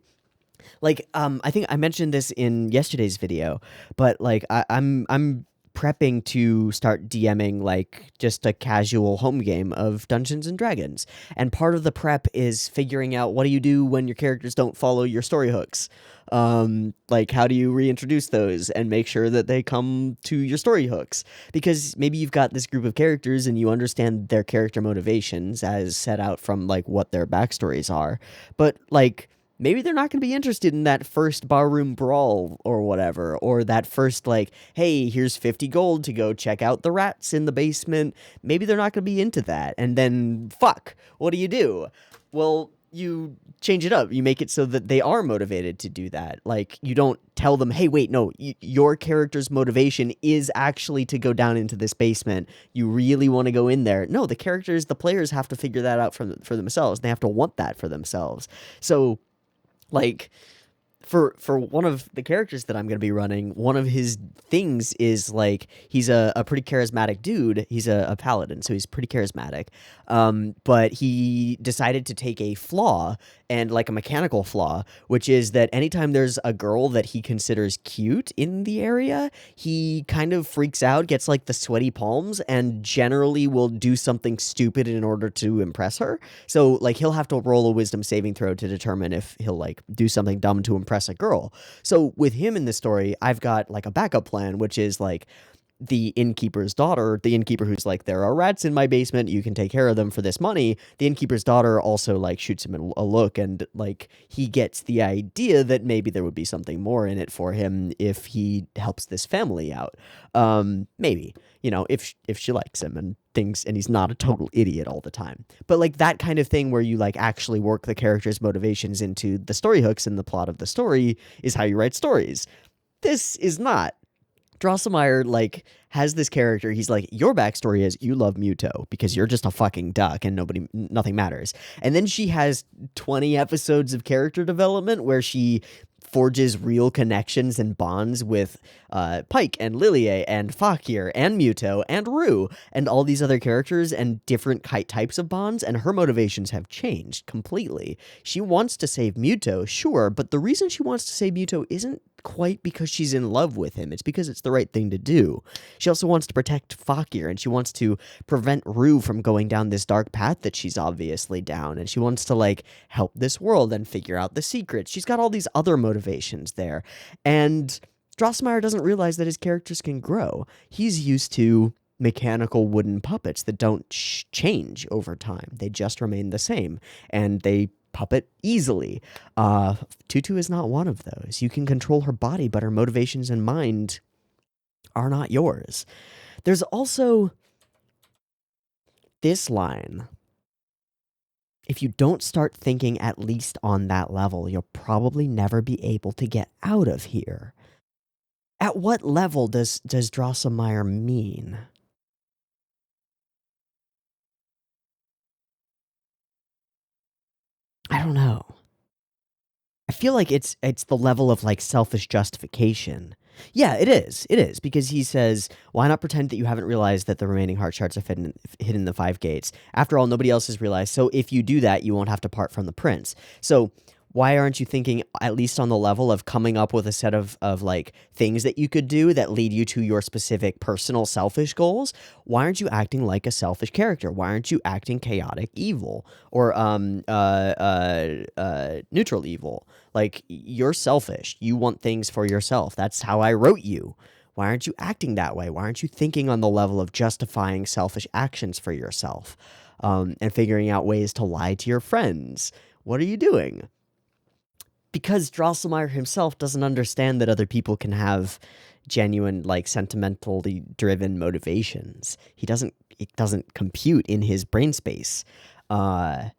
Like, I think I mentioned this in yesterday's video, but like, I'm prepping to start DMing like just a casual home game of Dungeons and Dragons, and part of the prep is figuring out what do you do when your characters don't follow your story hooks. Like, how do you reintroduce those and make sure that they come to your story hooks? Because maybe you've got this group of characters and you understand their character motivations as set out from like what their backstories are, but like, maybe they're not going to be interested in that first barroom brawl or whatever, or that first, like, hey, here's 50 gold to go check out the rats in the basement. Maybe they're not going to be into that. And then, fuck, what do? Well, you change it up. You make it so that they are motivated to do that. Like, you don't tell them, hey, wait, no, your character's motivation is actually to go down into this basement. You really want to go in there. No, the players have to figure that out for themselves. They have to want that for themselves. So, like, for one of the characters that I'm going to be running, one of his things is, like, he's a pretty charismatic dude. He's a paladin, so he's pretty charismatic. But he decided to take a flaw, and like a mechanical flaw, which is that anytime there's a girl that he considers cute in the area, he kind of freaks out, gets like the sweaty palms, and generally will do something stupid in order to impress her. So, like, he'll have to roll a wisdom saving throw to determine if he'll, like, do something dumb to impress a girl. So with him in this story, I've got like a backup plan, which is like the innkeeper's daughter, the innkeeper who's like, there are rats in my basement, you can take care of them for this money. The innkeeper's daughter also, like, shoots him a look, and, like, he gets the idea that maybe there would be something more in it for him if he helps this family out. Maybe, you know, if she likes him and things, and he's not a total idiot all the time. But, like, that kind of thing where you, like, actually work the character's motivations into the story hooks and the plot of the story is how you write stories. This is not. Drosselmeyer, like, has this character. He's like, your backstory is you love Muto because you're just a fucking duck and nothing matters. And then she has 20 episodes of character development where she forges real connections and bonds with Pike and Lilie and Fakir and Muto and Rue and all these other characters and different types of bonds, and her motivations have changed completely. She wants to save Muto, sure, but the reason she wants to save Muto isn't quite because she's in love with him. It's because it's the right thing to do. She also wants to protect Fakir, and she wants to prevent Rue from going down this dark path that she's obviously down, and she wants to, like, help this world and figure out the secrets. She's got all these other motivations there, and Drosselmeyer doesn't realize that his characters can grow. He's used to mechanical wooden puppets that don't change over time. They just remain the same, and they puppet easily. Tutu is not one of those. You can control her body, but her motivations and mind are not yours. There's also this line. If you don't start thinking at least on that level, you'll probably never be able to get out of here. At what level does Drosselmeyer mean? I don't know. I feel like it's the level of, like, selfish justification. Yeah, it is. It is, because he says, why not pretend that you haven't realized that the remaining heart shards are hidden in the 5 gates? After all, nobody else has realized, so if you do that, you won't have to part from the prince. So why aren't you thinking at least on the level of coming up with a set of like, things that you could do that lead you to your specific personal selfish goals? Why aren't you acting like a selfish character? Why aren't you acting chaotic evil or neutral evil? Like, you're selfish. You want things for yourself. That's how I wrote you. Why aren't you acting that way? Why aren't you thinking on the level of justifying selfish actions for yourself and figuring out ways to lie to your friends? What are you doing? Because Drosselmeyer himself doesn't understand that other people can have genuine, like, sentimentally driven motivations. It doesn't compute in his brain space. And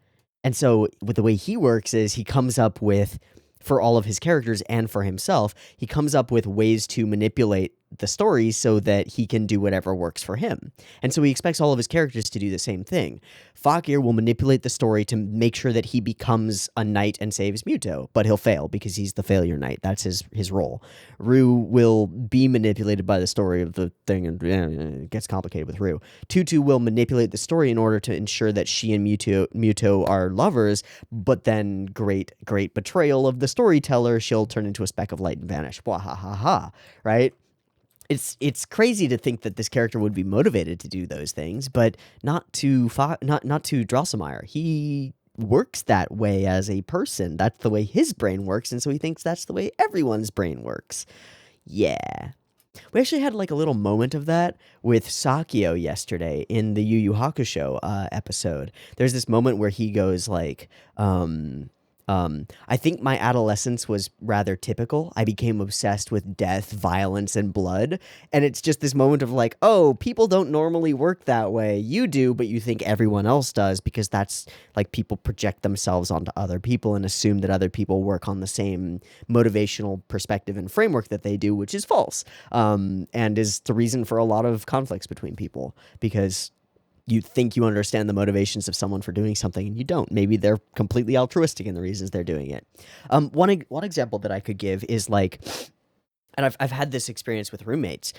so with the way he works is he comes up with, for all of his characters and for himself, he comes up with ways to manipulate the story so that he can do whatever works for him. And so he expects all of his characters to do the same thing. Fakir will manipulate the story to make sure that he becomes a knight and saves Muto, but he'll fail because he's the failure knight. That's his role. Rue will be manipulated by the story of the thing, and it gets complicated with Rue. Tutu will manipulate the story in order to ensure that she and Muto are lovers, but then great betrayal of the storyteller, she'll turn into a speck of light and vanish. Wahahaha, right? It's crazy to think that this character would be motivated to do those things, but not to Drosselmeyer. He works that way as a person. That's the way his brain works, and so he thinks that's the way everyone's brain works. Yeah. We actually had, like, a little moment of that with Sakio yesterday in the Yu Hakusho episode. There's this moment where he goes, like, I think my adolescence was rather typical. I became obsessed with death, violence, and blood. And it's just this moment of like, oh, people don't normally work that way. You do, but you think everyone else does because that's like people project themselves onto other people and assume that other people work on the same motivational perspective and framework that they do, which is false. And is the reason for a lot of conflicts between people because you think you understand the motivations of someone for doing something and you don't. Maybe they're completely altruistic in the reasons they're doing it. One example that I could give is like, and I've had this experience with roommates.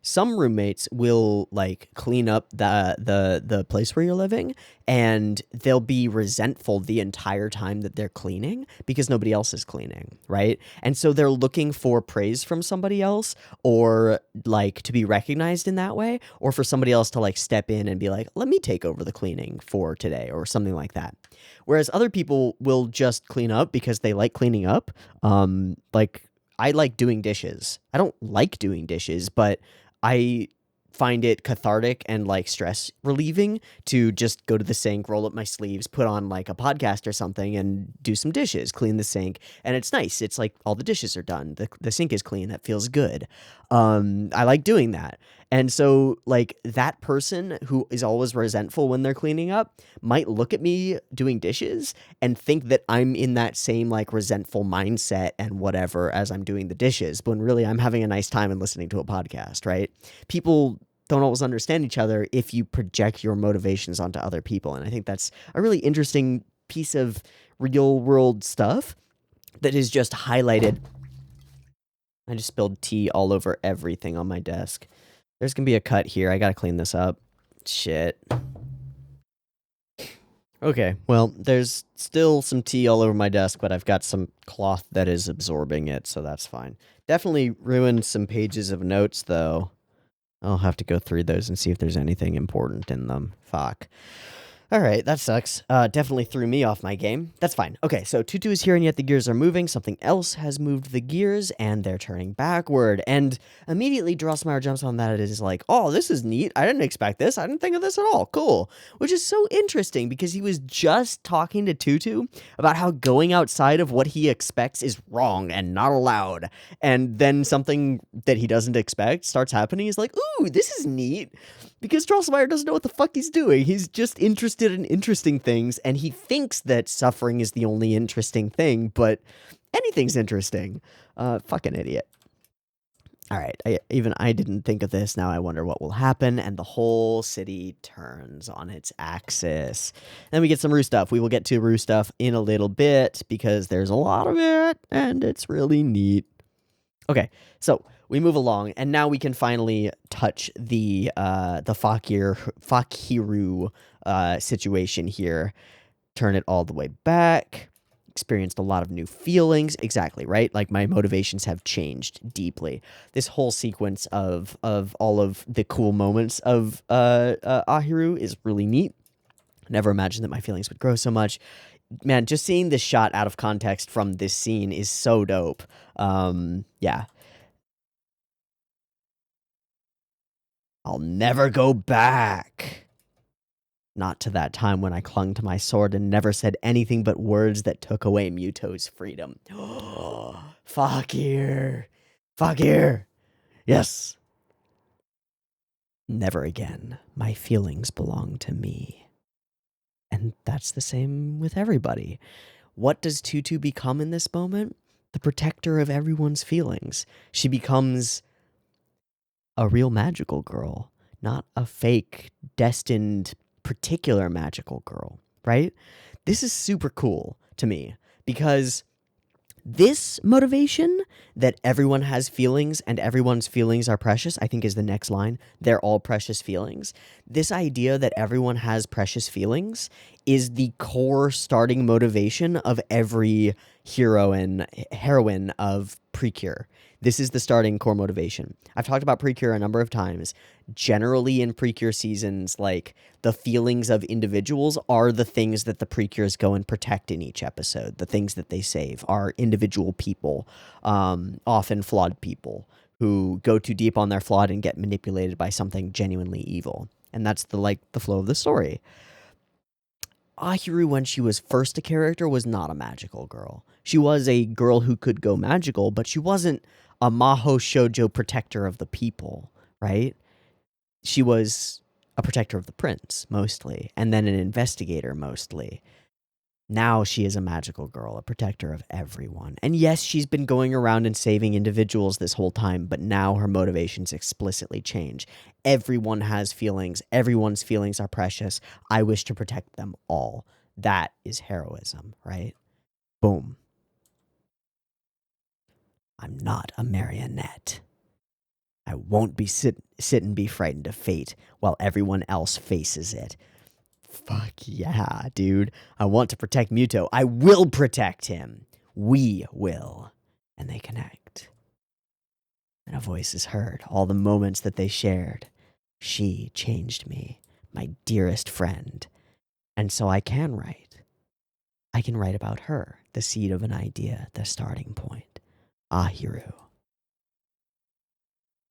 Some roommates will like clean up the place where you're living, and they'll be resentful the entire time that they're cleaning because nobody else is cleaning, right? And so they're looking for praise from somebody else, or like to be recognized in that way, or for somebody else to like step in and be like, "Let me take over the cleaning for today," or something like that. Whereas other people will just clean up because they like cleaning up. Like I like doing dishes. I don't like doing dishes, but I find it cathartic and like stress relieving to just go to the sink, roll up my sleeves, put on like a podcast or something and do some dishes, clean the sink. And it's nice. It's like all the dishes are done. The sink is clean. That feels good. I like doing that. And so like that person who is always resentful when they're cleaning up might look at me doing dishes and think that I'm in that same like resentful mindset and whatever as I'm doing the dishes, but when really I'm having a nice time and listening to a podcast, right? People don't always understand each other if you project your motivations onto other people. And I think that's a really interesting piece of real world stuff that is just highlighted. I just spilled tea all over everything on my desk. There's gonna be a cut here. I gotta clean this up. Shit. Okay, well, there's still some tea all over my desk, but I've got some cloth that is absorbing it, so that's fine. Definitely ruined some pages of notes, though. I'll have to go through those and see if there's anything important in them. Fuck. All right, that sucks. Definitely threw me off my game. That's fine. Okay, so Tutu is here, and yet the gears are moving. Something else has moved the gears, and they're turning backward. And immediately, Drossmeyer jumps on that. It is like, oh, this is neat. I didn't expect this. I didn't think of this at all. Cool. Which is so interesting, because he was just talking to Tutu about how going outside of what he expects is wrong and not allowed. And then something that he doesn't expect starts happening. He's like, ooh, this is neat. Because Drossmeyer doesn't know what the fuck he's doing. He's just interested in interesting things, and he thinks that suffering is the only interesting thing, but anything's interesting. Fucking idiot. All right, I didn't think of this. Now I wonder what will happen, and the whole city turns on its axis. Then we get some Roo stuff. We will get to Roo stuff in a little bit, because there's a lot of it, and it's really neat. Okay, so we move along, and now we can finally touch the Fakiru situation here. Turn it all the way back. Experienced a lot of new feelings. Exactly, right? Like my motivations have changed deeply. This whole sequence of all of the cool moments of Ahiru is really neat. Never imagined that my feelings would grow so much. Man, just seeing this shot out of context from this scene is so dope. Yeah. I'll never go back. Not to that time when I clung to my sword and never said anything but words that took away Muto's freedom. Fakir. Fakir. Yes. Never again. My feelings belong to me. And that's the same with everybody. What does Tutu become in this moment? The protector of everyone's feelings. She becomes a real magical girl, not a fake, destined, particular magical girl, right? This is super cool to me because this motivation that everyone has feelings and everyone's feelings are precious, I think is the next line. They're all precious feelings. This idea that everyone has precious feelings is the core starting motivation of every hero and heroine of Precure. This is the starting core motivation. I've talked about Precure a number of times. Generally in Precure seasons, like the feelings of individuals are the things that the Precures go and protect in each episode. The things that they save are individual people, often flawed people who go too deep on their flaw and get manipulated by something genuinely evil. And that's the flow of the story. Ahiru, when she was first a character, was not a magical girl. She was a girl who could go magical, but she wasn't a Maho Shoujo protector of the people, right? She was a protector of the prince, mostly, and then an investigator, mostly. Now she is a magical girl, a protector of everyone. And yes, she's been going around and saving individuals this whole time, but now her motivations explicitly change. Everyone has feelings. Everyone's feelings are precious. I wish to protect them all. That is heroism, right? Boom. I'm not a marionette. I won't be sit and be frightened of fate while everyone else faces it. Fuck yeah, dude. I want to protect Muto. I will protect him. We will. And they connect. And a voice is heard. All the moments that they shared. She changed me, my dearest friend. And so I can write. I can write about her, the seed of an idea, the starting point. Ahiru.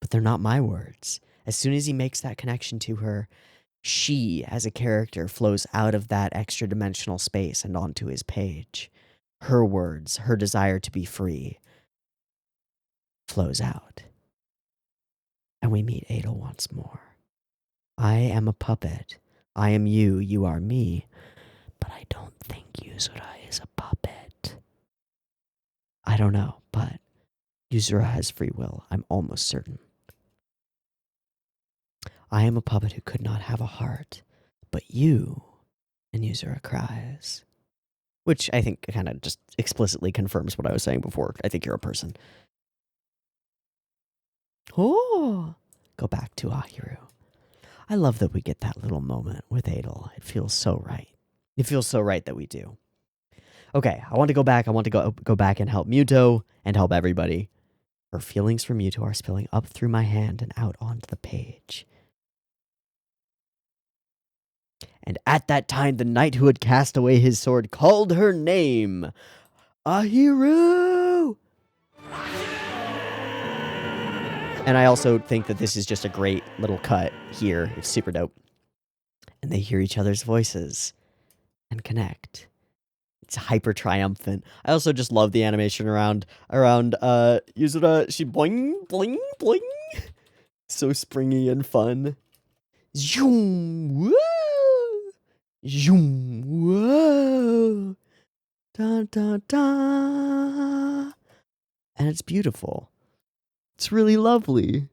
But they're not my words. As soon as he makes that connection to her, she, as a character, flows out of that extra dimensional space and onto his page. Her words, her desire to be free, flows out. And we meet Adel once more. I am a puppet. I am you, you are me. But I don't think Yuzura is a puppet. I don't know, but Yuzura has free will, I'm almost certain. I am a puppet who could not have a heart, but you, and Yuzura cries. Which I think kind of just explicitly confirms what I was saying before. I think you're a person. Oh, go back to Ahiru. I love that we get that little moment with Adel. It feels so right. It feels so right that we do. Okay, I want to go back. I want to go back and help Muto and help everybody. Her feelings for Muto are spilling up through my hand and out onto the page. And at that time, the knight who had cast away his sword called her name. Ahiru! And I also think that this is just a great little cut here. It's super dope. And they hear each other's voices and connect. It's hyper triumphant. I also just love the animation around Yuzura. She boing, boing, boing. So springy and fun. Zoom, whoa! Zoom, whoa! Da, da, da. And it's beautiful. It's really lovely.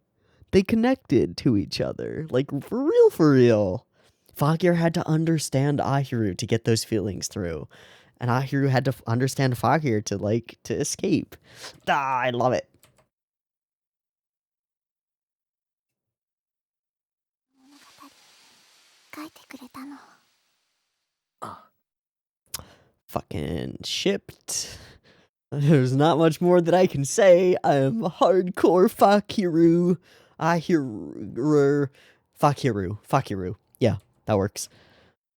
They connected to each other. Like, for real, for real. Fakir had to understand Ahiru to get those feelings through. And Ahiru had to understand Fakir to escape. Ah, I love it. Fucking shipped. There's not much more that I can say. I'm hardcore Fakiru. Fakiru. Yeah, that works.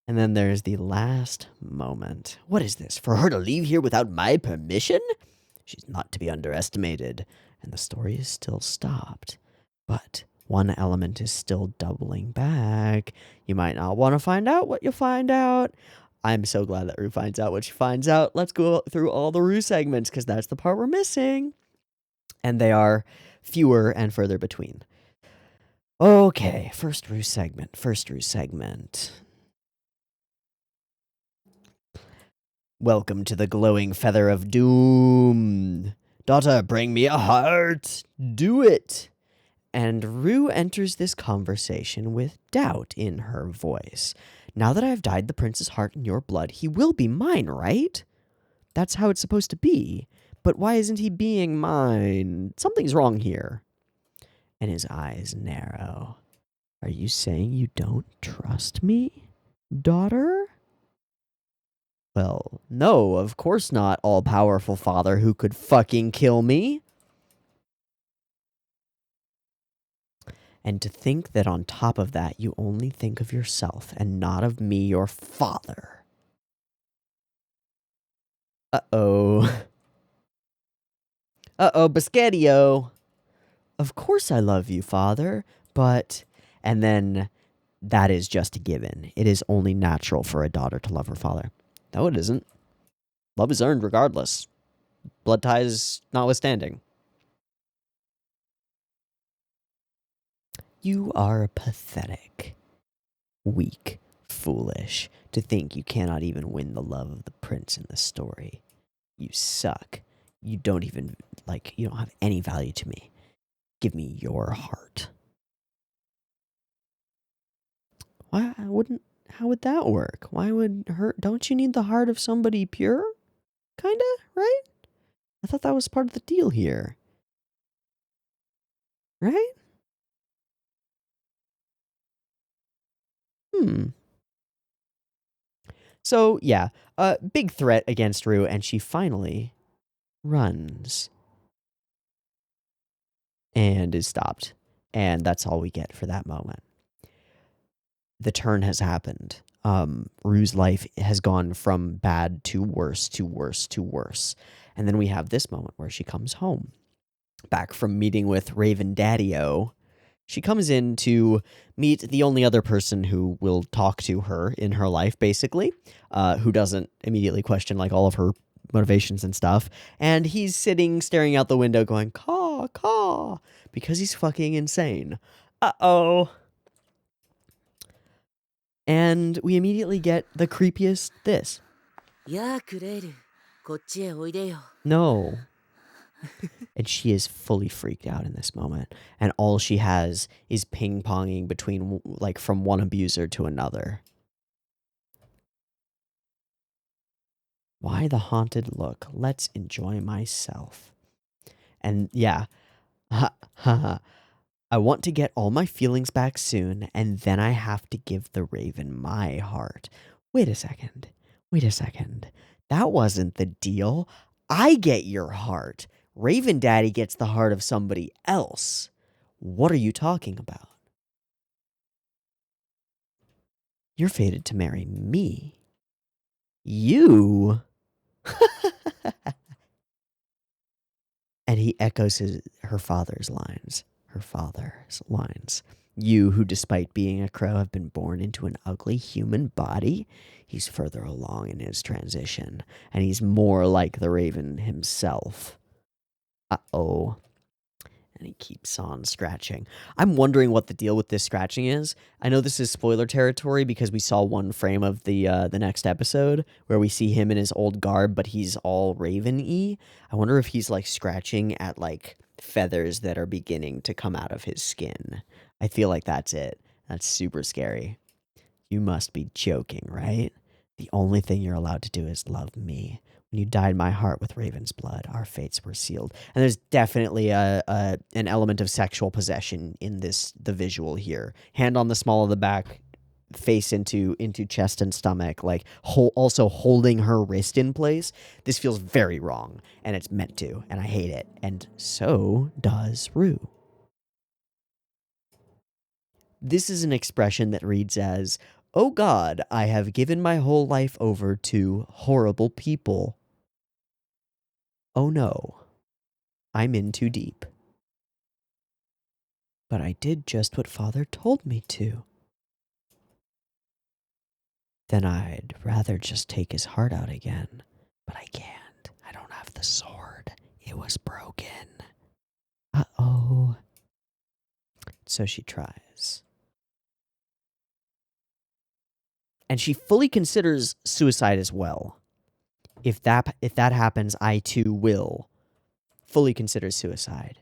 And then there's the last moment. What is this? For her to leave here without my permission? She's not to be underestimated. And the story is still stopped. But one element is still doubling back. You might not want to find out what you find out. I'm so glad that Rue finds out what she finds out. Let's go through all the Rue segments, because that's the part we're missing. And they are fewer and further between. Okay, first Rue segment. Welcome to the glowing feather of doom. Daughter, bring me a heart. Do it. And Rue enters this conversation with doubt in her voice. Now that I have dyed the prince's heart in your blood, he will be mine, right? That's how it's supposed to be. But why isn't he being mine? Something's wrong here. And his eyes narrow. Are you saying you don't trust me, daughter? Well, no, of course not, all-powerful father who could fucking kill me. And to think that on top of that, you only think of yourself and not of me, your father. Uh-oh. Uh-oh, Biscotio. Of course I love you, father, but... And then that is just a given. It is only natural for a daughter to love her father. No, it isn't. Love is earned regardless. Blood ties notwithstanding. You are pathetic, weak, foolish, to think you cannot even win the love of the prince in the story. You suck. You don't even, you don't have any value to me. Give me your heart. How would that work? Why would don't you need the heart of somebody pure? Kinda, right? I thought that was part of the deal here. Right? So, yeah, big threat against Rue, and she finally runs and is stopped. And that's all we get for that moment. The turn has happened. Rue's life has gone from bad to worse to worse to worse. And then we have this moment where she comes home. Back from meeting with Raven Daddy-O, she comes in to meet the only other person who will talk to her in her life, basically, who doesn't immediately question all of her motivations and stuff. And he's sitting, staring out the window, going, caw, caw, because he's fucking insane. Uh-oh. And we immediately get the creepiest this. No. And she is fully freaked out in this moment. And all she has is ping-ponging between, from one abuser to another. Why the haunted look? Let's enjoy myself. And yeah, I want to get all my feelings back soon, and then I have to give the Raven my heart. Wait a second. That wasn't the deal. I get your heart. Raven Daddy gets the heart of somebody else. What are you talking about? You're fated to marry me. You? And he echoes her father's lines. You, who despite being a crow have been born into an ugly human body. He's further along in his transition, and he's more like the Raven himself. Uh-oh. And he keeps on scratching. I'm wondering what the deal with this scratching is. I know this is spoiler territory because we saw one frame of the next episode where we see him in his old garb, but he's all Raven-y. I wonder if he's scratching at feathers that are beginning to come out of his skin. I feel like that's it. That's super scary. You must be joking, right? The only thing you're allowed to do is love me. When you dyed my heart with Raven's blood, our fates were sealed. And there's definitely an element of sexual possession in the visual here. Hand on the small of the back, face into chest and stomach, also holding her wrist in place. This feels very wrong, and it's meant to, and I hate it. And so does Rue. This is an expression that reads as, "Oh God, I have given my whole life over to horrible people. Oh no, I'm in too deep. But I did just what Father told me to. Then I'd rather just take his heart out again. But I can't. I don't have the sword. It was broken. Uh-oh." So she tries. And she fully considers suicide as well. If that happens, I too will fully consider suicide.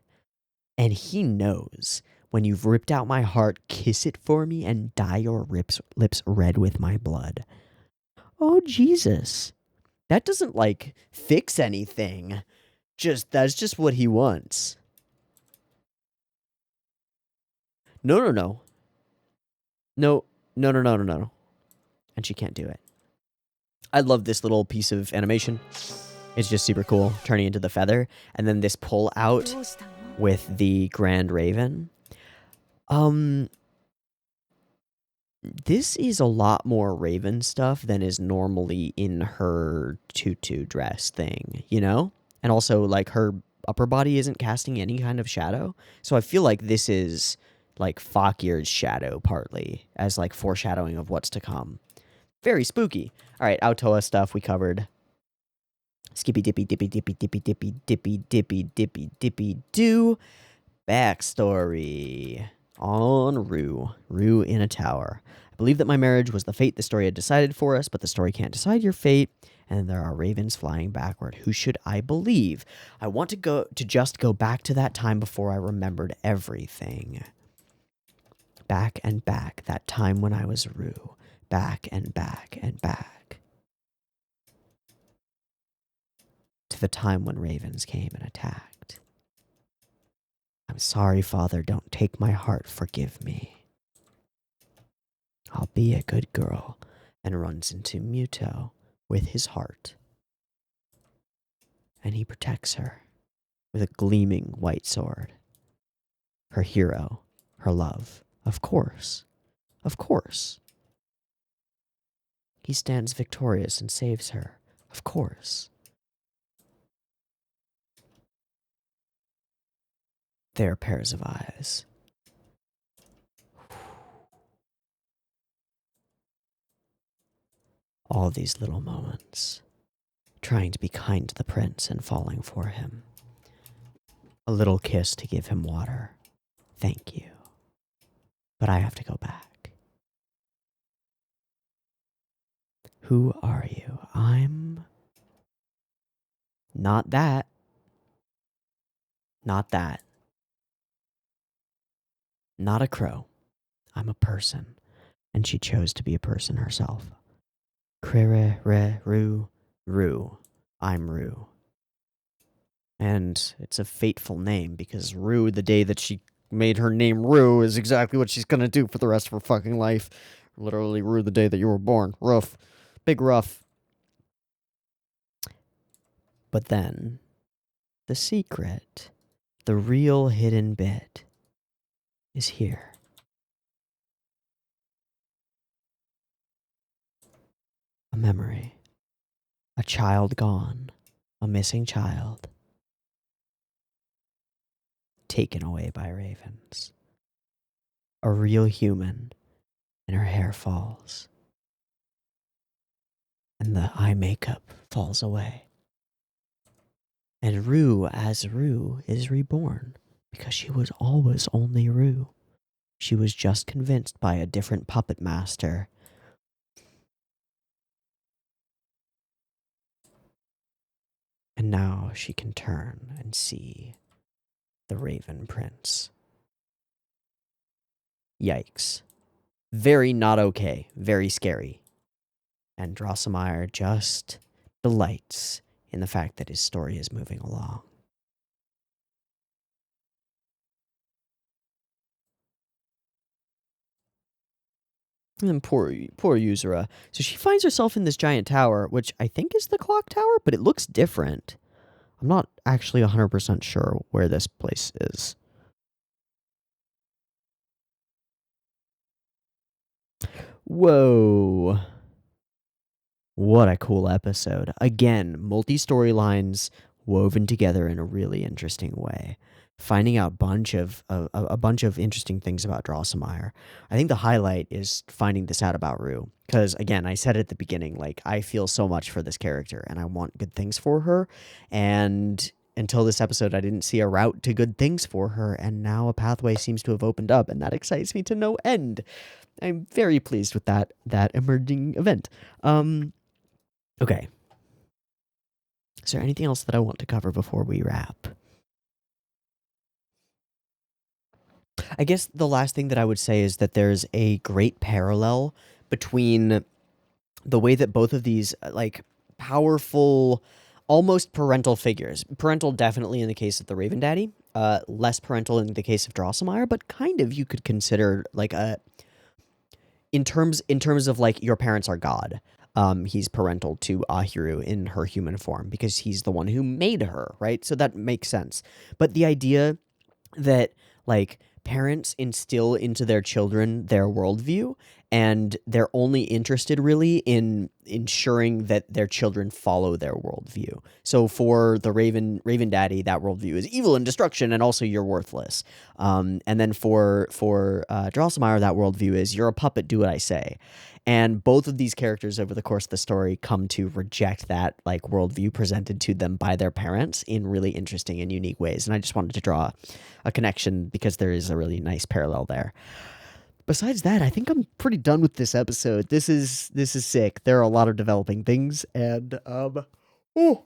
And he knows, when you've ripped out my heart, kiss it for me and dye your lips red with my blood. Oh, Jesus. That doesn't, fix anything. That's just what he wants. No. No. And she can't do it. I love this little piece of animation. It's just super cool, turning into the feather. And then this pull out with the Grand Raven. This is a lot more Raven stuff than is normally in her tutu dress thing, you know? And also, her upper body isn't casting any kind of shadow. So I feel like this is like Fakir's shadow partly as like foreshadowing of what's to come. Very spooky. All right, Aotoa stuff we covered. Skippy dippy dippy dippy dippy dippy dippy dippy dippy dippy do. Backstory on Rue. Rue in a tower. I believe that my marriage was the fate the story had decided for us, but the story can't decide your fate, and there are ravens flying backward. Who should I believe? I want to just go back to that time before I remembered everything. Back and back, that time when I was Rue. Back and back and back. To the time when ravens came and attacked. I'm sorry, Father, don't take my heart, forgive me. I'll be a good girl, and runs into Muto with his heart. And he protects her with a gleaming white sword. Her hero, her love, of course, of course. He stands victorious and saves her, of course. Their pairs of eyes. All these little moments, trying to be kind to the prince and falling for him. A little kiss to give him water. Thank you. But I have to go back. Who are you? I'm... Not that. Not that. Not a crow. I'm a person. And she chose to be a person herself. Krere, re, Rue, Rue. I'm Rue. And it's a fateful name because Rue, the day that she made her name Rue, is exactly what she's gonna do for the rest of her fucking life. Literally, Rue, the day that you were born. Rough. Big rough. But then, the secret, the real hidden bit, is here. A memory. A child gone. A missing child. Taken away by ravens. A real human, and her hair falls. And the eye makeup falls away. And Rue, as Rue, is reborn, because she was always only Rue. She was just convinced by a different puppet master. And now she can turn and see the Raven Prince. Yikes. Very not okay. Very scary. And Drosselmeyer just delights in the fact that his story is moving along. And then poor Yuzura. So she finds herself in this giant tower, which I think is the clock tower, but it looks different. I'm not actually 100% sure where this place is. Whoa. What a cool episode. Again, multi-storylines woven together in a really interesting way. Finding out a bunch of interesting things about Drosselmeyer. I think the highlight is finding this out about Rue. Because, again, I said at the beginning, like, I feel so much for this character, and I want good things for her. And until this episode, I didn't see a route to good things for her, and now a pathway seems to have opened up, and that excites me to no end. I'm very pleased with that emerging event. Okay. Is there anything else that I want to cover before we wrap? I guess the last thing that I would say is that there's a great parallel between the way that both of these, like, powerful, almost parental figures, parental definitely in the case of the Raven Daddy, less parental in the case of Drosselmeyer, but kind of you could consider, like, in terms of, like, your parents are God. He's parental to Ahiru in her human form because he's the one who made her, right? So that makes sense. But the idea that, like, parents instill into their children their worldview and they're only interested really in ensuring that their children follow their worldview. So for the Raven Daddy, that worldview is evil and destruction, and also you're worthless. And then for Drosselmeyer, that worldview is you're a puppet, do what I say. And both of these characters over the course of the story come to reject that like worldview presented to them by their parents in really interesting and unique ways. And I just wanted to draw a connection because there is a really nice parallel there. Besides that, I think I'm pretty done with this episode. This is sick. There are a lot of developing things, and it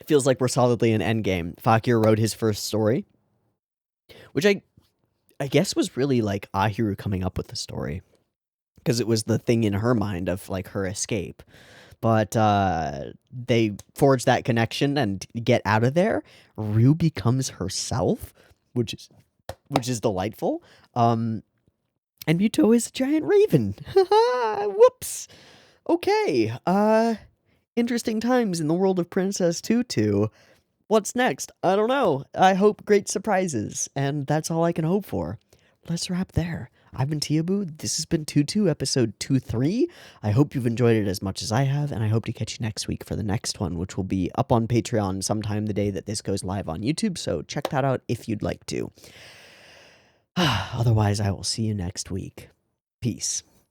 feels like we're solidly in endgame. Fakir wrote his first story, which I guess was really like Ahiru coming up with the story, because it was the thing in her mind of like her escape. But they forge that connection and get out of there. Ryu becomes herself, which is delightful. And Muto is a giant raven. Whoops. Okay. Interesting times in the world of Princess Tutu. What's next? I don't know. I hope great surprises, and that's all I can hope for. Let's wrap there. I've been Teeaboo. This has been Tutu, episode 23. I hope you've enjoyed it as much as I have, and I hope to catch you next week for the next one, which will be up on Patreon sometime the day that this goes live on YouTube, so check that out if you'd like to. Otherwise, I will see you next week. Peace.